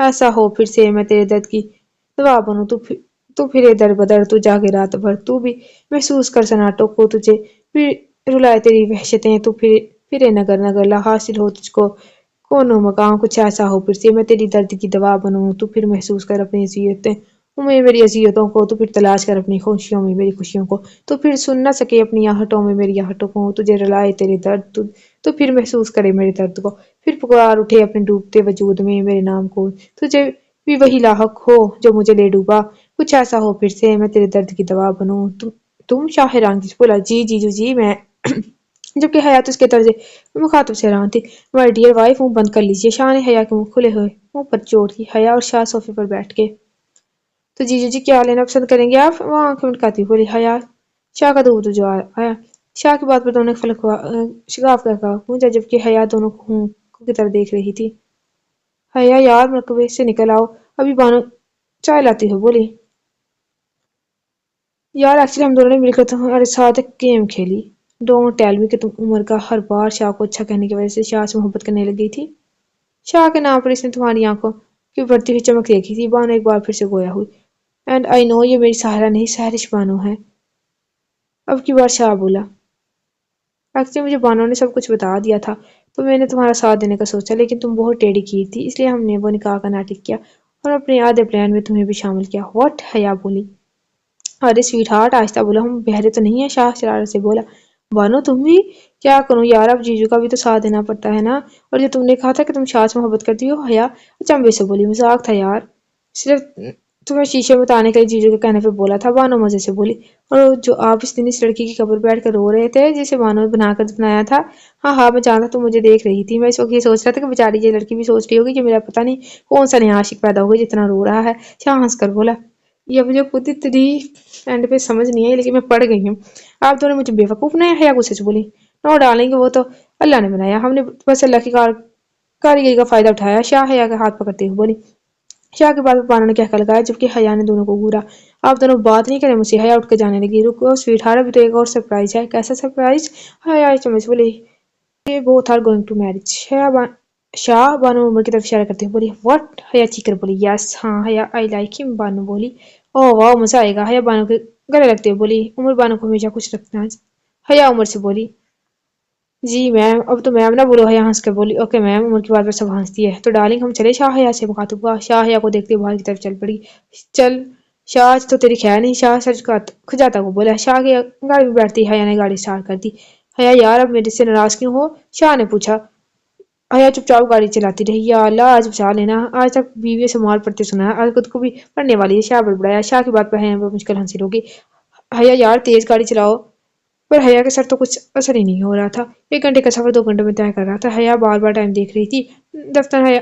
ایسا ہو پھر سے میں تیرے درد کی دوا بنوں، تو پھرے در بدر، تو جاگے رات بھر، تو بھی محسوس کر سناٹوں کو تجھے، پھر رلائے تیری وحشتیں، تو پھرے نگر نگر لا حاصل ہو تجھ کو کونوں مقام، کچھ ایسا ہو پھر سے میں تیری درد کی دوا بنوں، تو پھر محسوس کر اپنی اذیتیں میں میری اذیتوں کو، تو پھر تلاش کر اپنی خوشیوں میں میری خوشیوں کو، تو پھر سن نہ سکے اپنی آہٹوں میں میری آہٹوں کو، تجھے رلائے تیرے درد، تو پھر محسوس کرے میرے درد کو، پھر پکار اٹھے اپنے ڈوبتے وجود میں میرے نام کو، تجھے بھی وہی لاحق ہو جو مجھے لے ڈوبا، کچھ ایسا ہو پھر سے میں تیرے درد کی دوا بنوں، تم شاہ حیران کی بولا جی جیجو جی میں جبکہ حیات اس کے طرز مخاطب سے حیران تھی۔ مائی ڈیئر وائف منہ بند کر لیجیے، شاہ نے حیا کے منہ کھلے ہوئے منہ پر چوٹ کی۔ حیا اور شاہ صوفے پر بیٹھ کے تو جیجو جی کیا لینا پسند کریں گے آپ؟ وہ آنکھیں مٹکاتی بولی۔ حیا شاہ کا دودھ جو آیا، شاہ کی بات پر دونوں نے شگاف کا گونجا جبکہ حیا دونوں کو کی طرف دیکھ رہی تھی۔ حیا یار مرکبے سے نکل آؤ، ابھی بانو چائے لاتی ہو بولی۔ یار ایکچولی ہم دونوں نے مل کر تمہارے ساتھ ایک گیم کھیلی۔ ڈونٹ ٹیل می کہ تم عمر کا ہر بار شاہ کو اچھا کہنے کی وجہ سے شاہ سے محبت کرنے لگ گئی تھی۔ شاہ کے نام پر اس نے تمہاری آنکھوں کی بڑھتی ہوئی چمک دیکھی تھی۔ بانو ایک بار پھر سے گویا ہوئی۔ اینڈ آئی نو یہ میری ساحرہ نہیں سحرش بانو ہے، اب کی بار شاہ بولا۔ ایکچولی مجھے بانو نے سب کچھ بتا دیا تھا تو میں نے تمہارا ساتھ دینے کا سوچا، لیکن تم بہت ٹیڑھی کی تھی، اس لیے ہم نے وہ نکاح کا ناٹک کیا اور اپنے آدھے پلان میں تمہیں بھی شامل کیا۔ واٹ؟ حیا بولی۔ ارے سویٹ ہارٹ آہستہ بولا، ہم بہرے تو نہیں ہیں؟ شاہ شرارت سے بولا۔ بانو تم بھی؟ کیا کروں یار، اب جیجو کا بھی تو ساتھ دینا پڑتا ہے نا، اور جو تم نے کہا تھا کہ تم شاہ سے محبت کرتی ہو۔ حیا اچنبے سے بولی، مذاق تھا یار، صرف تمہیں شیشے میں بتانے کے لیے جیجو کے کہنے پہ بولا تھا۔ بانو مزے سے بولی۔ اور جو آپ اس دن اس لڑکی کی قبر بیٹھ کر رو رہے تھے جسے بانو نے بنا کر دفنایا تھا، ہاں ہاں میں جانتا، تم مجھے دیکھ رہی تھی، میں اس وقت یہ سوچ رہا تھا کہ بیچاری یہ لڑکی بھی سوچ رہی ہوگی کہ میرا پتہ نہیں کون سا نیا عاشق پیدا ہوگا جتنا رو رہا ہے۔ شاہ ہنس کر بولا۔ یہ مجھے خود اتنی اینڈ پہ سمجھ نہیں آئی، لیکن میں پڑ گئی ہوں۔ آپ دونوں مجھے بیوقوف بنایا۔ حیا غصے سے بولی۔ نو ڈالیں گے، وہ تو اللہ نے بنایا، ہم نے بس اللہ کی کاریگری کا فائدہ اٹھایا۔ شاہ حیا کا ہاتھ پکڑتے ہوئے بولی۔ شاہ کے بعد بانو نے کہکا لگایا جبکہ حیا نے دونوں کو گھورا۔ آپ دونوں بات نہیں کریں مجھ سے۔ حیا اٹھ کے جانے لگی۔ رکو سویٹ ہارٹ، ابھی تو ایک اور سرپرائز ہے۔ کیسا سرپرائز؟ حیا چمچ بولی۔ یہ both are going to marriage. Shah Bano Umar کی طرف اشارہ کرتے ہوئے بولی۔ واٹ؟ حیا چیخ کر بولی۔ یس ہاں حیا آئی لائک ہم، بانو بولی۔ اوہ واو مزہ آئے گا، حیا بانو کے گلے لگتے ہوئے بولی۔ عمر بانو کو ہمیشہ خوش رکھنا۔ حیا عمر سے بولی۔ جی میم، اب تو میم نہ بولو، حیا ہنس کر بولی۔ اوکے میم، عمر کی بات پر سب ہنستی ہے۔ تو ڈارلنگ ہم چلے؟ شاہ حیا سے مخاطب ہوا۔ شاہ حیا کو دیکھتے باہر کی طرف چل پڑی۔ چل شاہ، آج تو تیری خیر نہیں، شاہ سچ کھجاتا کو بولا۔ شاہ کی گاڑی میں بیٹھتی حیا نے گاڑی اسٹارٹ کر دی۔ حیا یار اب میرے سے ناراض کیوں ہو؟ شاہ نے پوچھا۔ حیا چپ چاپ گاڑی چلاتی رہی۔ یا اللہ آج بچا لینا، آج تک بیوی سے مار پڑتے سنا ہے، آج خود کو بھی پڑنے والی ہے۔ شاہ بڑبڑایا۔ شاہ کی بات پر حیا پر مشکل ہنسی ہوگی۔ حیا یار تیز گاڑی چلاؤ، پر حیا کے سر تو کچھ اثر ہی نہیں ہو رہا تھا۔ 1 گھنٹے کا سفر 2 گھنٹوں میں طے کر رہا تھا۔ حیا بار بار ٹائم دیکھ رہی تھی۔ دفتر حیا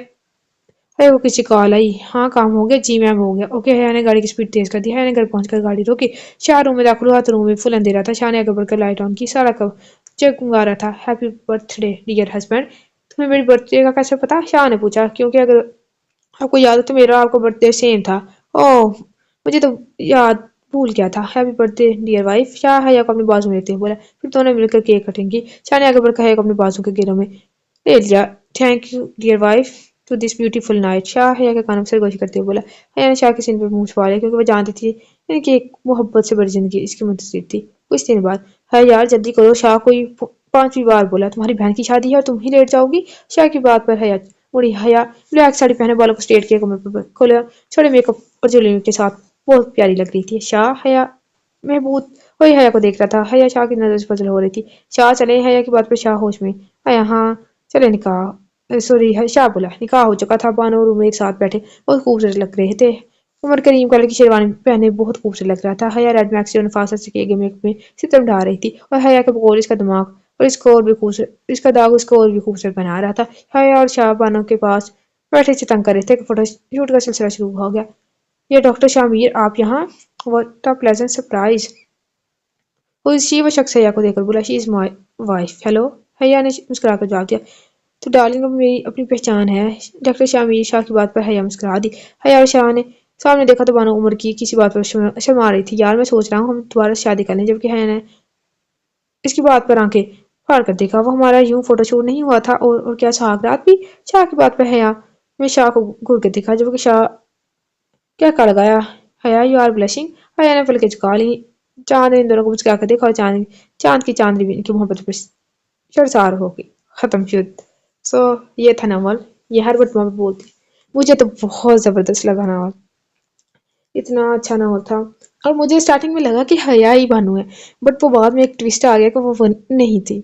کو کسی کال آئی۔ ہاں کام ہو گیا؟ جی میم ہو گیا۔ اوکے، حیا نے گاڑی کی سپیڈ تیز کر دی۔ حیا نے گھر پہنچ کر گاڑی روکی۔ شاہ روم میں داخل ہوا تو روم میں فل اندھیرا تھا۔ شاہ نے آگے بڑھ کر لائٹ آن کی۔ سارا کب چمکا رہا تھا۔ Happy birthday dear husband. تمہیں میری برتھ ڈے کا کیسے پتا؟ شاہ نے پوچھا۔ کیونکہ اگر آپ کو یاد ہے تو میرا آپ کا برتھ ڈے سیم تھا۔ اوہ مجھے تو یاد بھول گیا تھا۔ Happy birthday dear wife. Shah Haya کو اپنے بازو میں لیتے ہوئے بولا۔ پھر دونوں مل کر کیک کٹنگ کی۔ شاہ نے آگے بڑھ کر حیا کو اپنے بازو کے گھیروں میں لے لیا۔ Thank you dear wife to this beautiful night. Shah Haya کے کانوں میں سرگوشی کرتے ہوئے بولا۔ حیا نے شاہ کے سینے پر منہ چھپا لیا کیونکہ وہ جانتی تھی ان کی ایک محبت سے بڑی زندگی اس کی منتظر تھی۔ کچھ دن بعد۔ حیا یار جلدی کرو، شاہ کوئی 5ویں بار بولا۔ تمہاری بہن کی شادی ہے اور تم ہی لیٹ جاؤ گی؟ شاہ کی بات پر حیا مڑی۔ حیا بلیک ساڑی پہنے، بالوں کو اسٹریٹ کیے، کمر پر کھولا چھوڑے میک اپ اور جویلری کے ساتھ بہت پیاری لگ رہی تھی۔ شاہ حیا محبوب وہی حیا کو دیکھ رہا تھا۔ حیا شاہ کی نظر سے پزل ہو رہی تھی۔ شاہ چلے؟ حیا کی بات پر شاہ ہوش میں آیا۔ ہاں چلے نکاح سوری شاہ بولا۔ نکاح ہو چکا تھا۔ بانو اور عمر ایک ساتھ بیٹھے بہت خوبصورت لگ رہے تھے۔ عمر کریم کلر کی شیروانی پہنے بہت خوبصورت لگ رہا تھا۔ حیا ریڈ میکسی اور نفاست سے کیے گئے میک اپ میں ستم ڈھا رہی تھی اور حیا کے بقول اس کا دماغ اور اس کو اور بھی خوبصورت، اس کا داغ اس کو اور بھی خوبصورت بنا رہا تھا۔ حیا اور شاہ بانو کے پاس بیٹھے سے تنگ کر رہے تھے کہ فوٹو شوٹ کا سلسلہ شروع ہو گیا۔ یہ ڈاکٹر شاہ میر آپ یہاں؟ What a pleasant surprise. وہ شخص حیا کو دیکھ کر بولا۔ شی از مائی وائف۔ ہیلو، حیا نے مسکرا کر جواب دیا۔ تو ڈارلنگ اب میری اپنی پہچان ہے۔ ڈاکٹر شاہ میر۔ شاہ کی بات پر حیا مسکرا دی۔ حیا اور شاہ نے سامنے دیکھا تو بانو عمر کی کسی بات پر شرما رہی تھی۔ یار میں سوچ رہا ہوں ہم دوبارہ شادی کر لیں، جبکہ حیا نے اس کی بات پر آنکھیں پھاڑ کر دیکھا۔ وہ ہمارا یوں فوٹو شوٹ نہیں ہوا تھا اور کیا سہاگرات بھی؟ شاہ کی بات پر حیا میں شاہ کو گھور کے دیکھا جب کہ شاہ کیا کر گیا حیا یو آر بلشنگ. حیا نے پلکیں چکا لی. چاند نے ان دونوں کو مسکرا کر دیکھا اور چاند کی چاندنی بھی ان کی محبت پر شرسار ہو گئی. ختم شد. یہ تھا ناول. یہ ہر بٹوا میں بولتی. مجھے تو بہت زبردست لگا ناول. اتنا اچھا ناول تھا. اور مجھے اسٹارٹنگ میں لگا کہ حیا ہی بانو ہے بٹ وہ بعد میں ایک ٹویسٹ آ گیا کہ وہ نہیں تھی.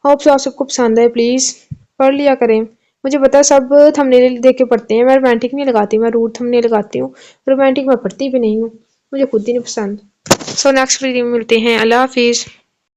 ہوپ سو آپ سب کو پسند ہے. پلیز پڑھ لیا کریں. مجھے پتا سب تھم نیل دیکھ کے پڑھتے ہیں. میں رومانٹک نہیں لگاتی, میں روٹ تھم نیل لگاتی ہوں. رومانٹک میں پڑھتی بھی نہیں ہوں, مجھے خود ہی نہیں پسند. نیکسٹ ویڈیو میں ملتے ہیں. اللہ حافظ.